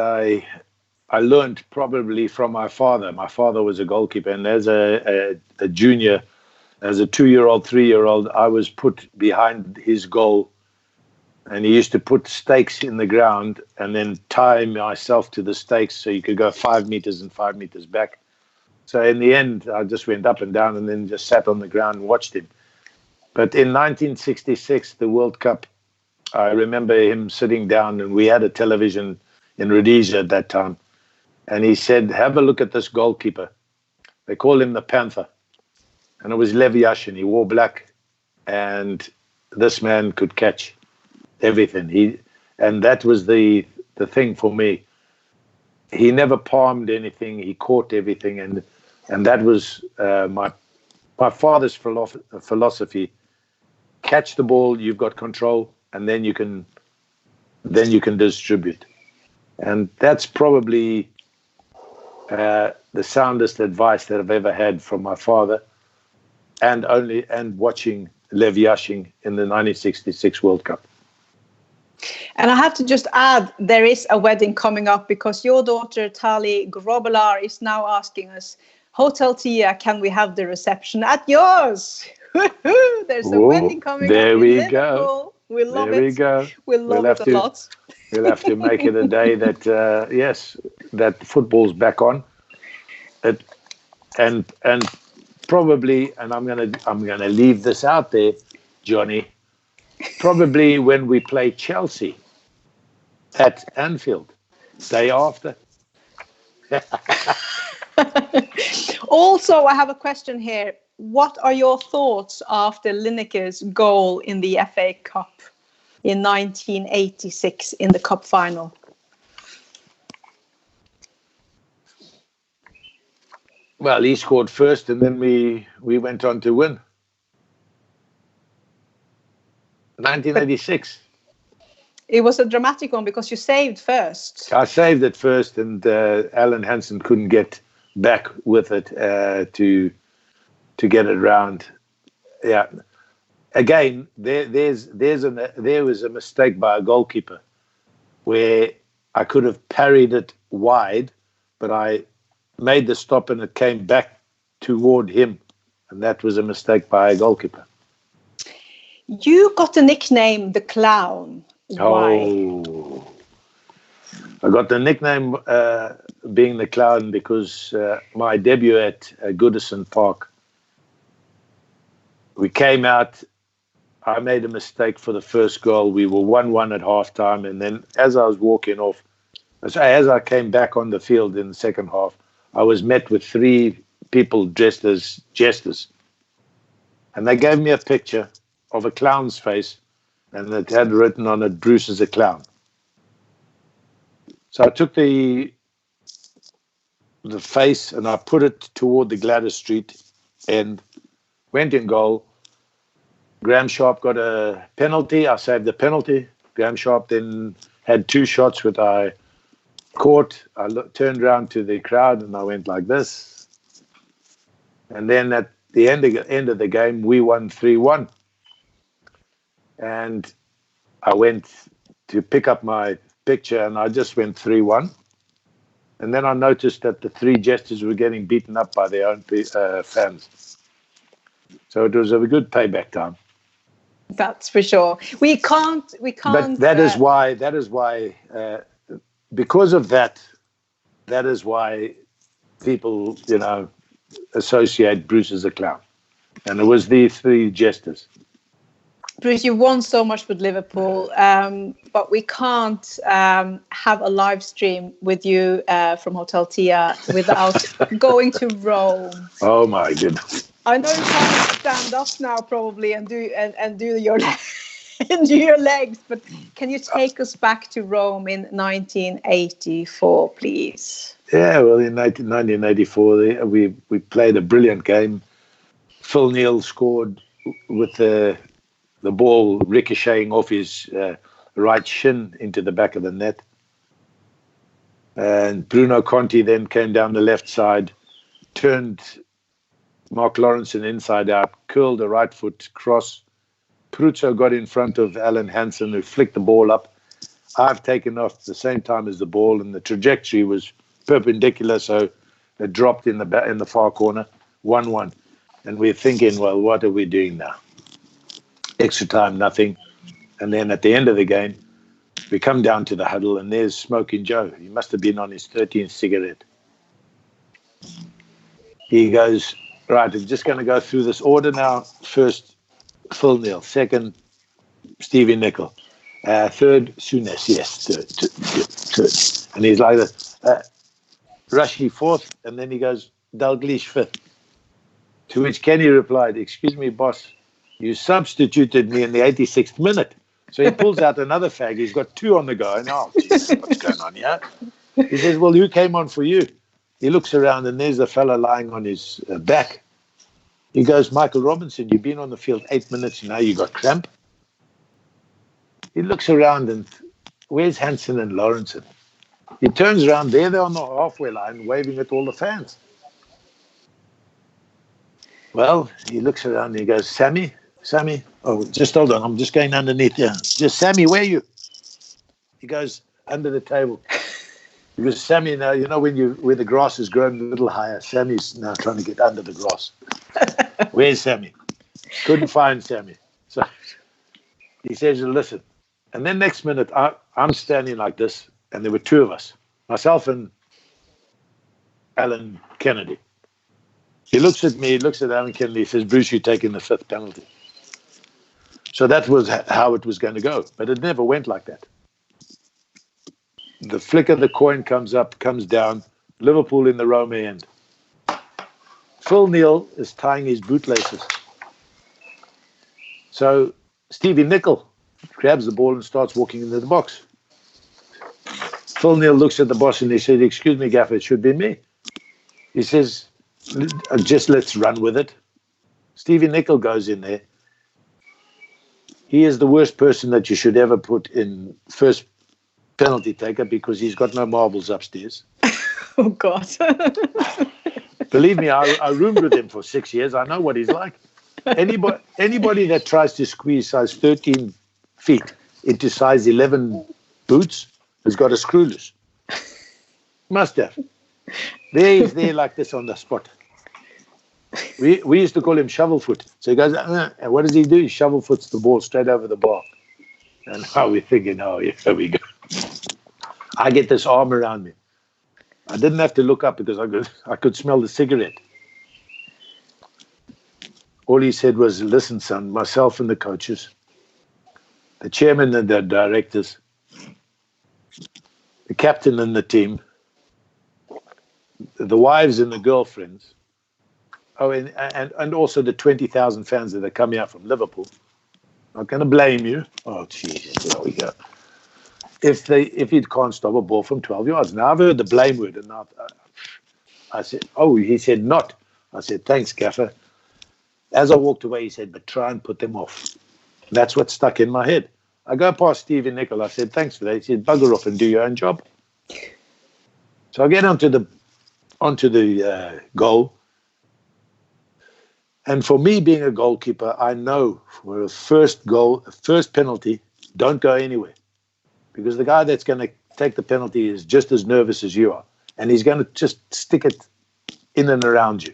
I learned probably from my father. My father was a goalkeeper, and as a junior, as a 2-year-old, 3-year-old, I was put behind his goal, and he used to put stakes in the ground and then tie myself to the stakes so you could go 5 meters and 5 meters back. So in the end, I just went up and down and then just sat on the ground and watched him. But in 1966, the World Cup, I remember him sitting down, and we had a television in Rhodesia at that time. And he said, have a look at this goalkeeper. They call him the Panther. And it was Levi Yashin. He wore black. And this man could catch everything. And that was the thing for me. He never palmed anything. He caught everything. And that was my father's philosophy. Catch the ball, you've got control, and then you can distribute. And that's probably the soundest advice that I've ever had from my father, and watching Lev Yashin in the 1966 World Cup. And I have to just add, there is a wedding coming up because your daughter, Tali Grobbelaar, is now asking us, Hotel Tia, can we have the reception at yours? There's a wedding coming up in Liverpool. We love it. There we go. We love it a lot. We'll have to make it a day that, that football's back on. And probably, and I'm gonna leave this out there, Johnny, probably when we play Chelsea at Anfield, day after. Also, I have a question here. What are your thoughts after Lineker's goal in the FA Cup in 1986 in the cup final? Well, he scored first, and then we went on to win. 1986. It was a dramatic one because you saved first. I saved it first, and Alan Hansen couldn't get back with it to get it round. Yeah. Again, there was a mistake by a goalkeeper where I could have parried it wide, but I made the stop and it came back toward him, and that was a mistake by a goalkeeper. You got the nickname the Clown. Why? Oh, I got the nickname being the Clown because my debut at Goodison Park, we came out, I made a mistake for the first goal. We were 1-1 at halftime, and then as I was walking off, as I came back on the field in the second half, I was met with 3 people dressed as jesters. And they gave me a picture of a clown's face, and it had written on it, Bruce is a clown. So I took the face and I put it toward the Gladys Street and went in goal. Graham Sharp got a penalty. I saved the penalty. Graham Sharp then had 2 shots which I caught. I turned around to the crowd and I went like this. And then at the end of the game, we won 3-1. And I went to pick up my picture and I just went 3-1. And then I noticed that the 3 jesters were getting beaten up by their own fans. So it was a good payback time. That's for sure. We can't. But that is why, because of that is why people, associate Bruce as a clown. And it was these 3 jesters. Bruce, you won so much with Liverpool, but we can't have a live stream with you from Hotel Tia without going to Rome. Oh my goodness! I know you can't stand up now, probably, and do your and do your legs, but can you take us back to Rome in 1984, please? Yeah, well, in 1984, we played a brilliant game. Phil Neal scored with the ball ricocheting off his right shin into the back of the net. And Bruno Conti then came down the left side, turned Mark Lawrenson inside out, curled a right foot cross. Pruzzo got in front of Alan Hansen, who flicked the ball up. I've taken off at the same time as the ball, and the trajectory was perpendicular, so it dropped in the far corner, 1-1. And we're thinking, well, what are we doing now? Extra time, nothing. And then at the end of the game, we come down to the huddle and there's Smoking Joe. He must have been on his 13th cigarette. He goes, right, I'm just going to go through this order now. First, Phil Neal. Second, Stevie Nicol. Third, Souness. Yes, third. And he's like this. Rushy fourth. And then he goes, Dalglish fifth. To which Kenny replied, excuse me, boss, you substituted me in the 86th minute. So he pulls out another fag. He's got 2 on the go. And geez, what's going on here? He says, well, who came on for you? He looks around and there's a fella lying on his back. He goes, Michael Robinson, you've been on the field 8 minutes and now you got cramp. He looks around and where's Hansen and Lawrenson? He turns around, there they're on the halfway line, waving at all the fans. Well, he looks around and he goes, Sammy, oh, just hold on, I'm just going underneath here. Just, Sammy, where are you? He goes, under the table. Because Sammy now, you know, where the grass has grown a little higher, Sammy's now trying to get under the grass. Where's Sammy? Couldn't find Sammy. So he says, listen. And then next minute, I'm standing like this, and there were two of us, myself and Alan Kennedy. He looks at me, he looks at Alan Kennedy, he says, Bruce, you're taking the fifth penalty. So that was how it was going to go. But it never went like that. The flick of the coin comes up, comes down, Liverpool in the Roma end. Phil Neal is tying his bootlaces. So Stevie Nicol grabs the ball and starts walking into the box. Phil Neal looks at the boss and he said, excuse me, Gaffer, it should be me. He says, just let's run with it. Stevie Nicol goes in there. He is the worst person that you should ever put in first penalty taker because he's got no marbles upstairs. Oh, God. Believe me, I roomed with him for 6 years. I know what he's like. Anybody that tries to squeeze size 13 feet into size 11 boots has got a screw loose. Must have. There he's there like this on the spot. We used to call him shovelfoot. So he goes, and what does he do? He shovelfoots the ball straight over the bar. And now we're thinking, oh, yeah, here we go. I get this arm around me. I didn't have to look up because I could smell the cigarette. All he said was, listen, son, myself and the coaches, the chairman and the directors, the captain and the team, the wives and the girlfriends, and also the 20,000 fans that are coming out from Liverpool. Not going to blame you. Oh, Jesus, there we go. If he can't stop a ball from 12 yards. Now, I've heard the blame word, and I said, oh, he said not. I said, thanks, Gaffer. As I walked away, he said, but try and put them off. That's what stuck in my head. I go past Stevie Nicol. I said, thanks for that. He said, bugger off and do your own job. So I get onto the goal. And for me being a goalkeeper, I know for a first penalty, don't go anywhere. Because the guy that's going to take the penalty is just as nervous as you are. And he's going to just stick it in and around you.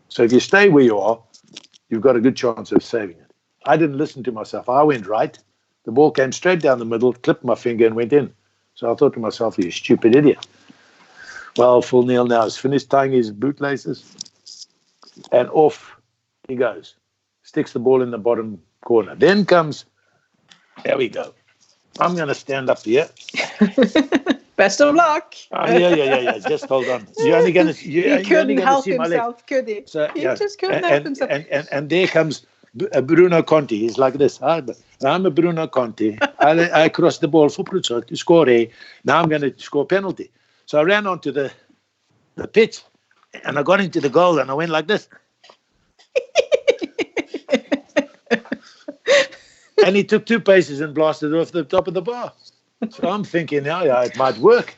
So if you stay where you are, you've got a good chance of saving it. I didn't listen to myself. I went right. The ball came straight down the middle, clipped my finger and went in. So I thought to myself, you stupid idiot. Well, Phil Neal now has finished tying his bootlaces. And off he goes. Sticks the ball in the bottom corner. Then comes, there we go. I'm going to stand up here. Best of luck. Yeah. Just hold on. You're only going to he couldn't help himself, could he? So, he just couldn't help himself. And there comes Bruno Conti. He's like this. I'm a Bruno Conti. I crossed the ball for Pruzzo to score a. Now I'm going to score penalty. So I ran onto the pitch and I got into the goal and I went like this. And he took 2 paces and blasted it off the top of the bar. So I'm thinking, yeah, it might work.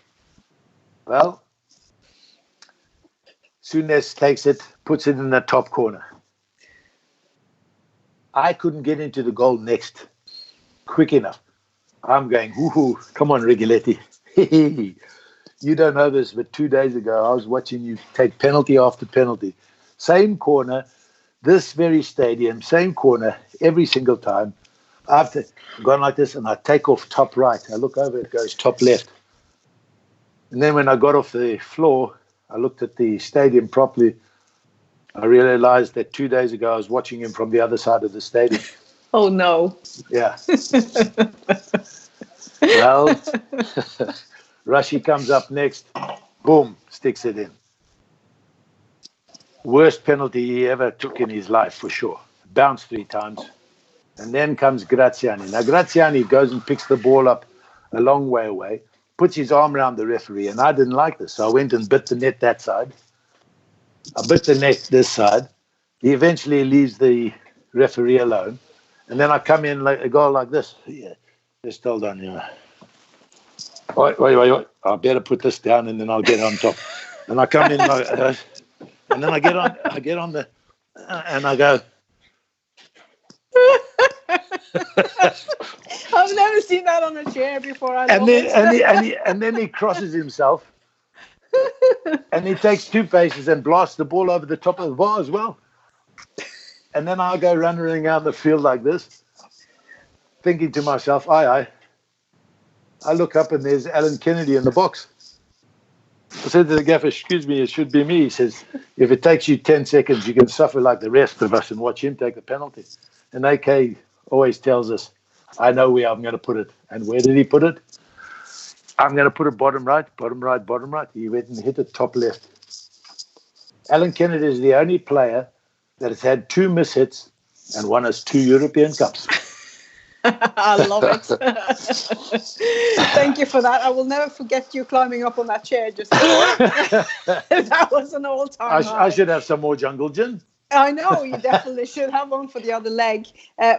Well, Souness takes it, puts it in the top corner. I couldn't get into the goal next quick enough. I'm going, woohoo, come on, Rigoletti. You don't know this, but 2 days ago, I was watching you take penalty after penalty. Same corner, this very stadium, same corner, every single time. I've gone like this and I take off top right. I look over, it goes top left. And then when I got off the floor, I looked at the stadium properly. I realized that 2 days ago I was watching him from the other side of the stadium. Oh, no. Yeah. Well, Rushy comes up next. Boom, sticks it in. Worst penalty he ever took in his life, for sure. Bounced 3 times. And then comes Graziani. Now, Graziani goes and picks the ball up a long way away, puts his arm around the referee, and I didn't like this. So I went and bit the net that side. I bit the net this side. He eventually leaves the referee alone. And then I come in like a goal like this. Yeah, just hold on, Wait. I better put this down and then I'll get on top. And I come in and then I get on the, and I go. I've never seen that on a chair before. And then he crosses himself. And he takes 2 paces and blasts the ball over the top of the bar as well. And then I go running around the field like this, thinking to myself, aye. I look up and there's Alan Kennedy in the box. I said to the gaffer, excuse me, it should be me. He says, if it takes you 10 seconds, you can suffer like the rest of us and watch him take the penalty. And AK always tells us, I know where I'm going to put it. And where did he put it? I'm going to put it bottom right. He went and hit it top left. Alan Kennedy is the only player that has had 2 mishits and won us 2 European Cups. I love it. Thank you for that. I will never forget you climbing up on that chair. Just that was an all-time high. I should have some more jungle gin. I know, you definitely should have one for the other leg.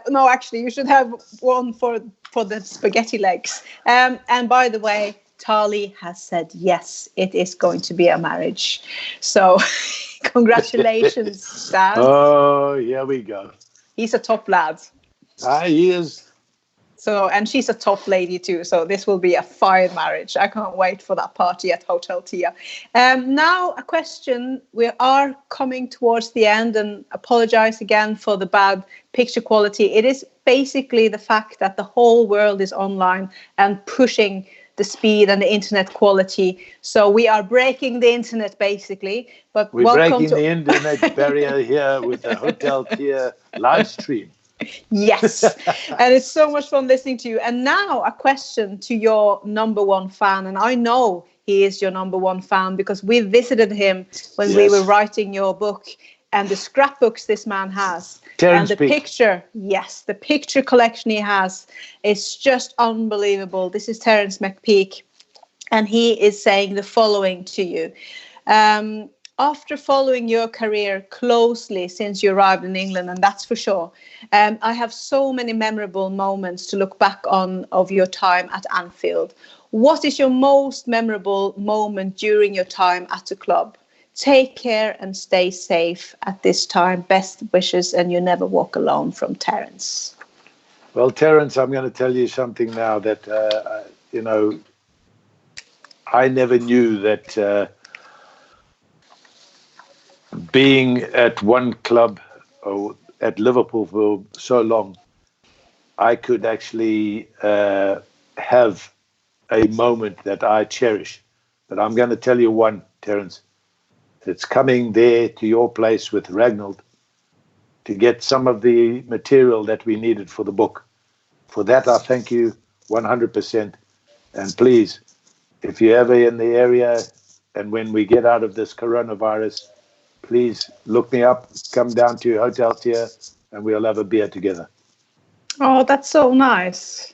No, actually, you should have one for the spaghetti legs. And by the way, Tali has said yes, it is going to be a marriage. So congratulations, Dad. Oh, here we go. He's a top lad. He is. So, and she's a top lady too. So this will be a fine marriage. I can't wait for that party at Hotel Tia. Now a question. We are coming towards the end, and apologize again for the bad picture quality. It is basically the fact that the whole world is online and pushing the speed and the internet quality. So we are breaking the internet basically. But we're breaking the internet barrier here with the Hotel Tia live stream. Yes, and it's so much fun listening to you. And now a question to your number 1 fan, and I know he is your number 1 fan because we visited him when we were writing your book, and the scrapbooks this man has, Terence and the Peake. the picture collection he has is just unbelievable. This is Terence McPeak, and he is saying the following to you. After following your career closely since you arrived in England, and that's for sure, I have so many memorable moments to look back on of your time at Anfield. What is your most memorable moment during your time at the club? Take care and stay safe at this time. Best wishes, and you never walk alone, from Terence. Well, Terence, I'm going to tell you something now that, I never knew that being at one club or at Liverpool for so long, I could actually have a moment that I cherish. But I'm going to tell you one, Terence. It's coming there to your place with Ragnhild to get some of the material that we needed for the book. For that, I thank you 100%. And please, if you're ever in the area and when we get out of this coronavirus, please look me up, come down to Hotel Tia, and we'll have a beer together. Oh, that's so nice.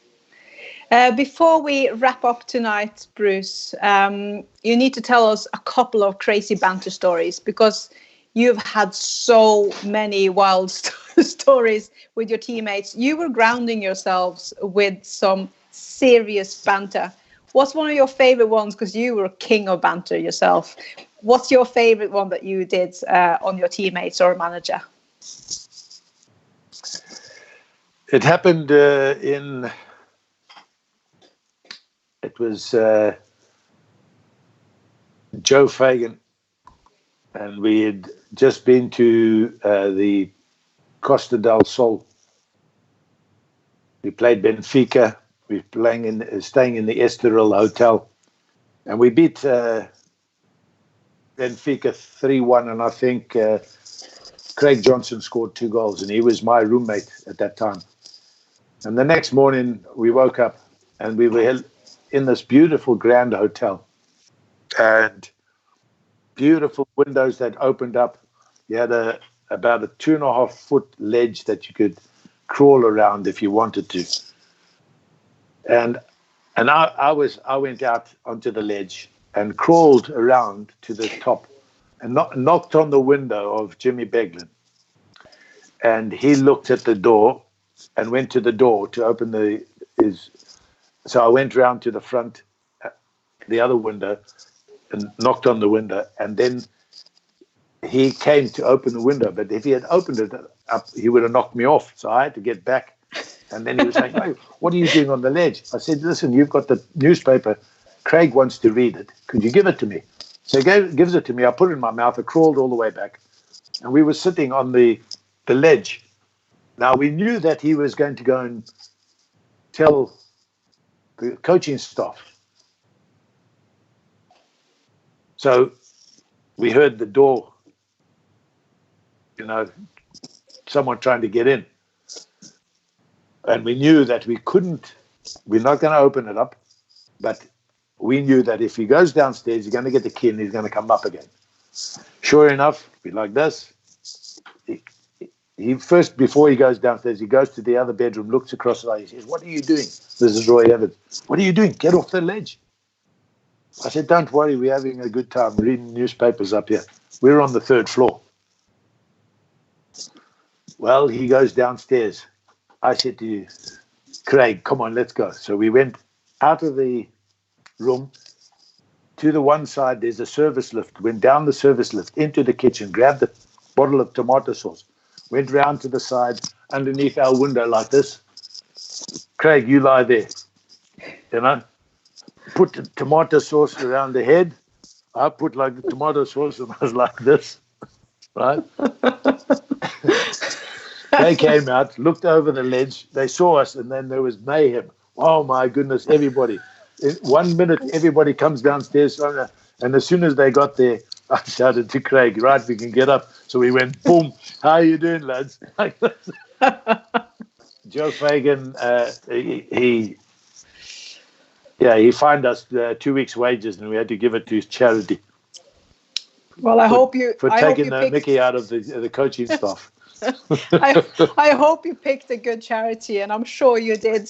Before we wrap up tonight, Bruce, you need to tell us a couple of crazy banter stories, because you've had so many wild stories with your teammates. You were grounding yourselves with some serious banter. What's one of your favorite ones? Because you were king of banter yourself. What's your favorite one that you did on your teammates or manager? It happened it was Joe Fagan, and we had just been to the Costa del Sol. We played Benfica. We were staying in the Estoril Hotel, and we beat Benfica 3-1, and I think Craig Johnson scored 2 goals, and he was my roommate at that time. And the next morning we woke up and we were in this beautiful grand hotel, and beautiful windows that opened up. You had about a 2.5 foot ledge that you could crawl around if you wanted to. And I went out onto the ledge and crawled around to the top and knocked on the window of Jimmy Beglin. And he looked at the door and went to the door to open so I went round to the front the other window and knocked on the window, and then he came to open the window, but if he had opened it up, he would have knocked me off. So I had to get back. And then he was saying, "Hey, what are you doing on the ledge?" I said, "Listen, you've got the newspaper. Craig wants to read it. Could you give it to me?" So he gives it to me. I put it in my mouth. I crawled all the way back. And we were sitting on the ledge. Now, we knew that he was going to go and tell the coaching staff. So we heard the door, someone trying to get in. And we knew that we're not going to open it up, but we knew that if he goes downstairs, he's going to get the key and he's going to come up again. Sure enough, we like this. He first, before he goes downstairs, he goes to the other bedroom, looks across the eye, he says, "What are you doing?" This is Roy Evans. "What are you doing? Get off the ledge." I said, "Don't worry, we're having a good time reading newspapers up here. We're on the 3rd floor." Well, he goes downstairs. I said to Craig, "Come on, let's go." So we went out of the room to the one side. There's a service lift. Went down the service lift into the kitchen, grabbed a bottle of tomato sauce, went round to the side underneath our window like this. "Craig, you lie there. Put the tomato sauce around the head." I put like the tomato sauce and I was like this, right? They came out, looked over the ledge. They saw us, and then there was mayhem. Oh, my goodness, everybody. In 1 minute, everybody comes downstairs. And as soon as they got there, I shouted to Craig, "Right, we can get up." So we went, boom, "How are you doing, lads?" Like this. Joe Fagan, he fined us 2 weeks' wages, and we had to give it to his charity. Well, I hope you taking the mickey out of the coaching staff. I hope you picked a good charity, and I'm sure you did.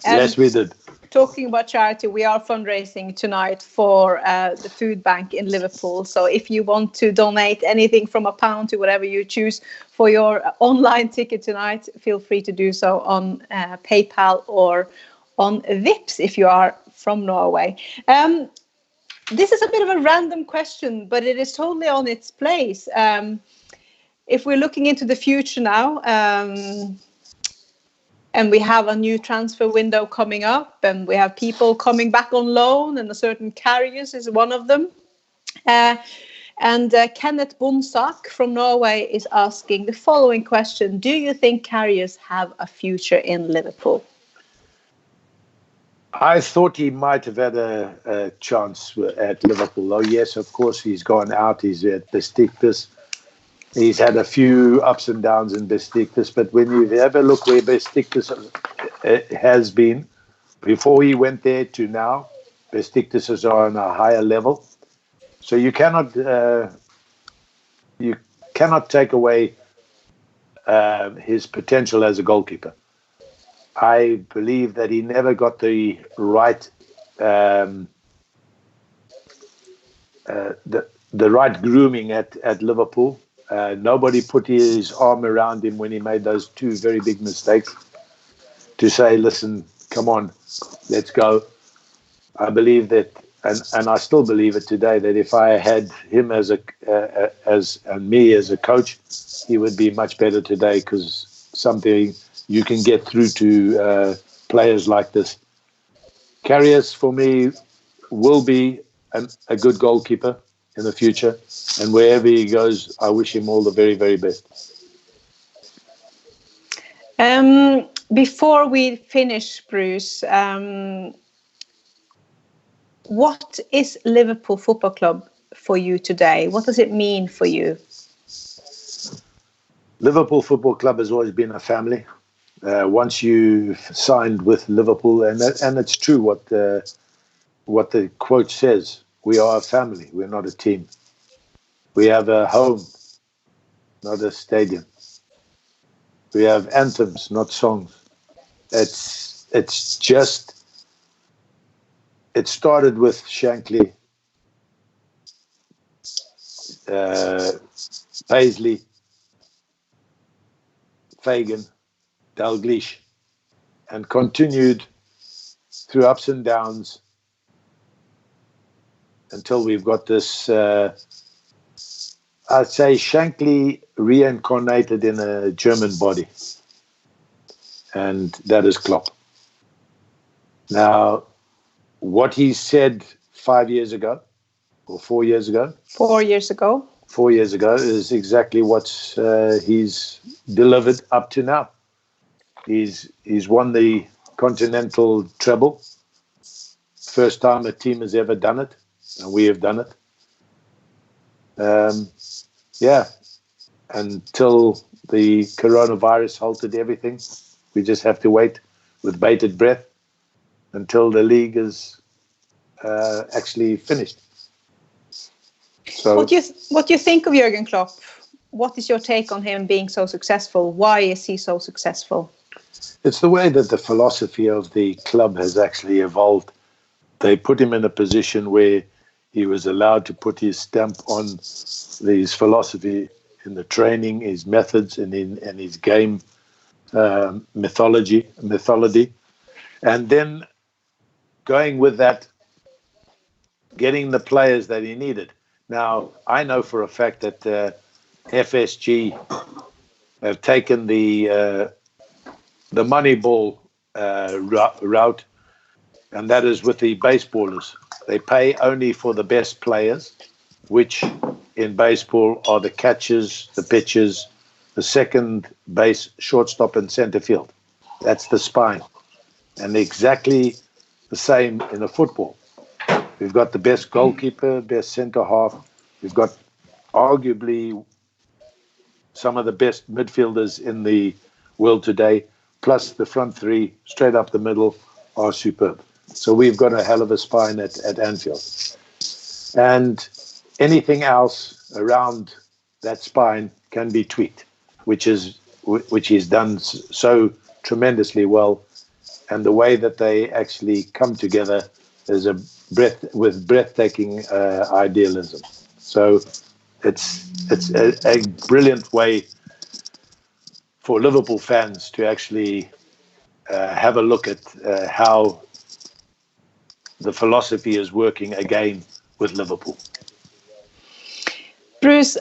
Yes, we did. Talking about charity, we are fundraising tonight for the food bank in Liverpool. So if you want to donate anything from £1 to whatever you choose for your online ticket tonight, feel free to do so on PayPal or on Vipps if you are from Norway. This is a bit of a random question, but it is totally on its place. If we're looking into the future now, and we have a new transfer window coming up, and we have people coming back on loan, and a certain Karius is one of them. And Kenneth Bonsak from Norway is asking the following question: do you think Karius have a future in Liverpool? I thought he might have had a chance at Liverpool. Oh, yes, of course, he's gone out. He's at Besiktas. He's had a few ups and downs in Besiktas, but when you have a look where Besiktas has been, before he went there to now, Besiktas is on a higher level. So you cannot take away his potential as a goalkeeper. I believe that he never got the right the right grooming at Liverpool. Nobody put his arm around him when he made those 2 very big mistakes to say, "Listen, come on, let's go." I believe that, and I still believe it today, that if I had him as me as a coach, he would be much better today, because something you can get through to players like this. Karius, for me, will be a good goalkeeper in the future, and wherever he goes, I wish him all the very, very best. Before we finish, Bruce, what is Liverpool Football Club for you today? What does it mean for you? Liverpool Football Club has always been a family. Once you've signed with Liverpool, and it's true what the quote says, we are a family, we're not a team. We have a home, not a stadium. We have anthems, not songs. It started with Shankly, Paisley, Fagan, Dalglish, and continued through ups and downs until we've got this, I'd say, Shankly reincarnated in a German body. And that is Klopp. Now, what he said 5 years ago, or 4 years ago? 4 years ago. 4 years ago is exactly what he's delivered up to now. He's won the Continental treble. First time a team has ever done it, and we have done it. Until the coronavirus halted everything, we just have to wait with bated breath until the league is actually finished. So, what do you think of Jurgen Klopp? What is your take on him being so successful? Why is he so successful? It's the way that the philosophy of the club has actually evolved. They put him in a position where he was allowed to put his stamp on his philosophy in the training, his methods, and his game mythology. And then going with that, getting the players that he needed. Now, I know for a fact that FSG have taken the Moneyball route, and that is with the baseballers. They pay only for the best players, which in baseball are the catchers, the pitchers, the second base, shortstop, and center field. That's the spine. And exactly the same in a football. We've got the best goalkeeper, best center half. We've got arguably some of the best midfielders in the world today, plus the front three straight up the middle are superb. So we've got a hell of a spine at Anfield. And anything else around that spine can be tweaked, which he's done so tremendously well. And the way that they actually come together is with breathtaking idealism. So it's a brilliant way for Liverpool fans to actually have a look at how the philosophy is working again with Liverpool. Bruce,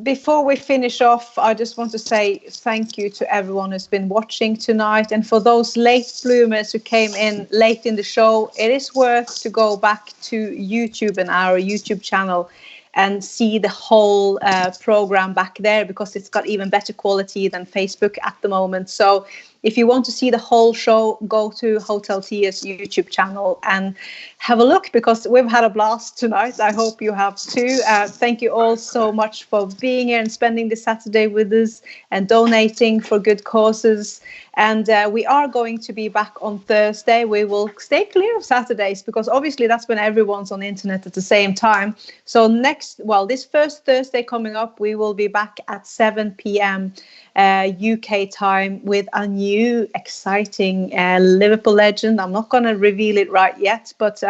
before we finish off, I just want to say thank you to everyone who's been watching tonight. And for those late bloomers who came in late in the show, it is worth to go back to YouTube and our YouTube channel and see the whole program back there, because it's got even better quality than Facebook at the moment. So if you want to see the whole show, go to Hotel Tia's YouTube channel and have a look, because we've had a blast tonight. I hope you have too. Thank you all so much for being here and spending this Saturday with us and donating for good causes. And we are going to be back on Thursday. We will stay clear of Saturdays, because obviously that's when everyone's on the internet at the same time. So this first Thursday coming up, we will be back at 7 p.m. UK time with a new exciting Liverpool legend. I'm not going to reveal it right yet, but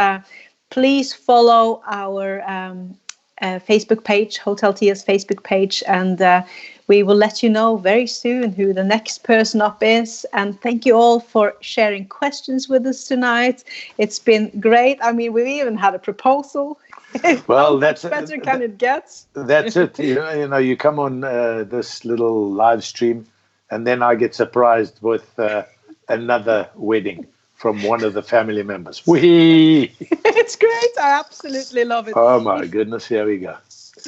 please follow our Facebook page, Hotel Tia's Facebook page, and we will let you know very soon who the next person up is. And thank you all for sharing questions with us tonight. It's been great. I mean, we even had a proposal. Well, that's better can it get? That's it. You know, you come on this little live stream, and then I get surprised with another wedding from one of the family members. Whee! It's great. I absolutely love it. Oh my goodness, here we go.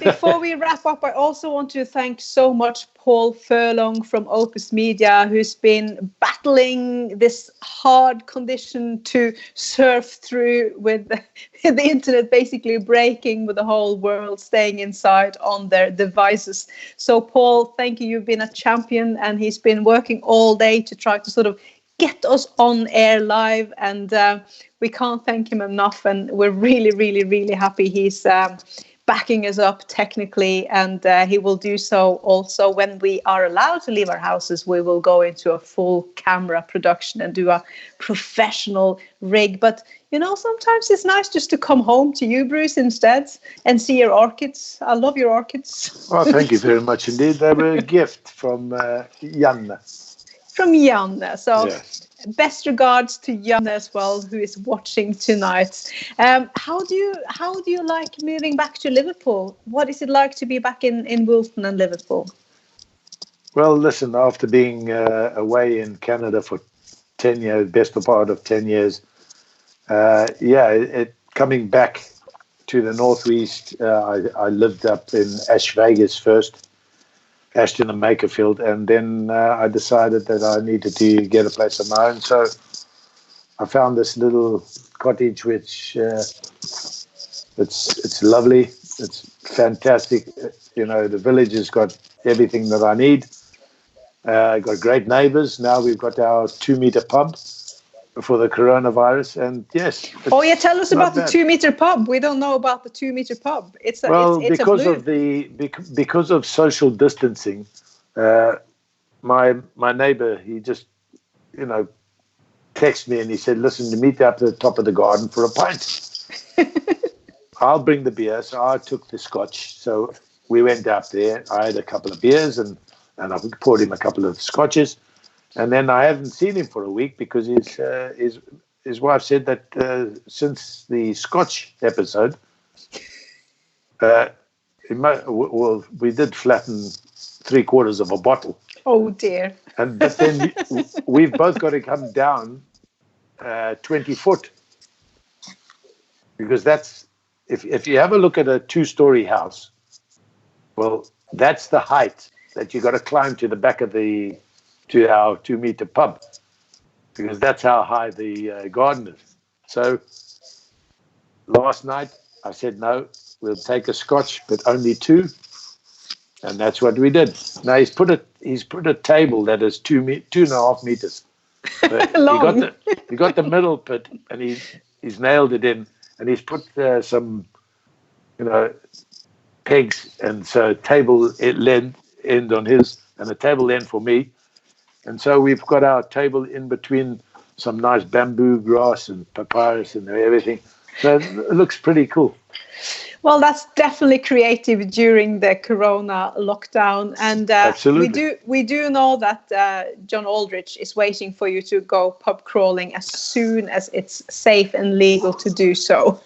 Before we wrap up, I also want to thank so much Paul Furlong from Opus Media, who's been battling this hard condition to surf through with the internet basically breaking, with the whole world staying inside on their devices. So Paul, thank you. You've been a champion, and he's been working all day to try to sort of get us on air live, and we can't thank him enough. And we're really, really, really happy he's backing us up technically, and he will do so also when we are allowed to leave our houses. We will go into a full camera production and do a professional rig. But you know, sometimes it's nice just to come home to you, Bruce, instead, and see your orchids. I love your orchids. Oh, thank you very much indeed. They were a gift from Janne. From Janne. So yes. best regards to Jan as well, who is watching tonight. How do you like moving back to Liverpool? What is it like to be back in Wilton and Liverpool? Well, listen, after being away in Canada for 10 years, best part of 10 years, coming back to the Northwest, I lived up in Ash Vegas first, Ashton and Makerfield, and then I decided that I needed to get a place of my own. So I found this little cottage, which it's lovely, it's fantastic. The village has got everything that I need. Got great neighbours. Now we've got our 2-meter pub for the coronavirus, and yes. Tell us about the 2-meter pub. We don't know about the 2-meter pub. It's because of social distancing. My neighbour, he just texted me and he said, "Listen, you meet up at the top of the garden for a pint." I'll bring the beer, so I took the scotch. So we went up there. I had a couple of beers and I poured him a couple of scotches. And then I haven't seen him for a week because his wife said that since the Scotch episode, we did flatten 3/4 of a bottle. Oh dear! But then we've both got to come down 20 foot, because that's if you have a look at a 2-story house, well, that's the height that you got to climb to the back of to our 2-meter pub, because that's how high the garden is. So last night I said, no, we'll take a scotch, but only 2, and that's what we did. Now he's put a table that is 2.5 meters. Long. He got the middle bit, and he's nailed it in, and he's put some pegs, and so table end on his and a table end for me. And so we've got our table in between some nice bamboo grass and papyrus and everything. So it looks pretty cool. Well, that's definitely creative during the Corona lockdown. And absolutely. we do know that John Aldrich is waiting for you to go pub crawling as soon as it's safe and legal to do so.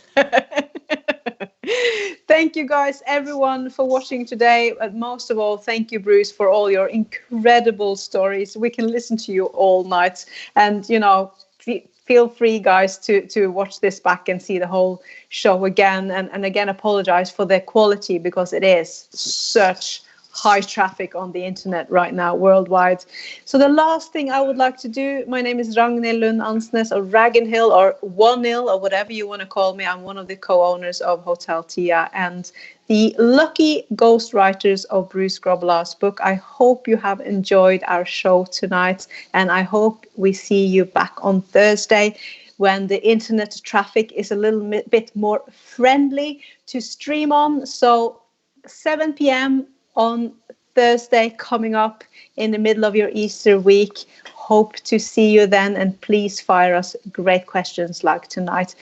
Thank you guys, everyone, for watching today. But most of all, thank you, Bruce, for all your incredible stories. We can listen to you all night. And, feel free, guys, to watch this back and see the whole show again. And again, apologize for the quality, because it is such high traffic on the internet right now worldwide. So the last thing I would like to do, my name is Ragnhild Lund Ansnes, or Ragnhild, or 1-0, or whatever you want to call me. I'm one of the co-owners of Hotel Tia and the lucky ghostwriters of Bruce Grobbelaar's book. I hope you have enjoyed our show tonight, and I hope we see you back on Thursday when the internet traffic is a little bit more friendly to stream on. So 7 p.m. on Thursday coming up in the middle of your Easter week. Hope to see you then, and please fire us great questions like tonight.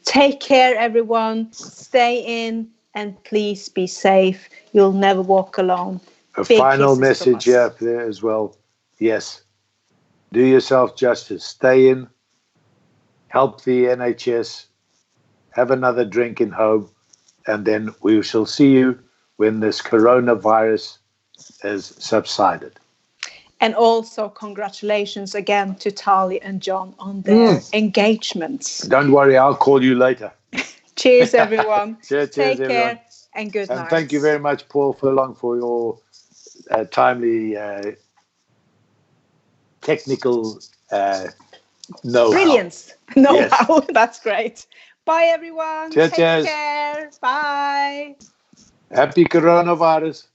Take care, everyone. Stay in, and please be safe. You'll never walk alone. A final message here there as well. Yes, do yourself justice. Stay in, help the NHS, have another drink in home, and then we shall see you when this coronavirus has subsided. And also congratulations again to Tali and John on their engagements. Don't worry, I'll call you later. Cheers, everyone. Cheers, Take everyone. care and good night. And thank you very much, Paul Furlong, for your timely technical know-how. Brilliance. Know-how. Yes. That's great. Bye, everyone. Cheers, Take care. Bye. Happy coronavirus.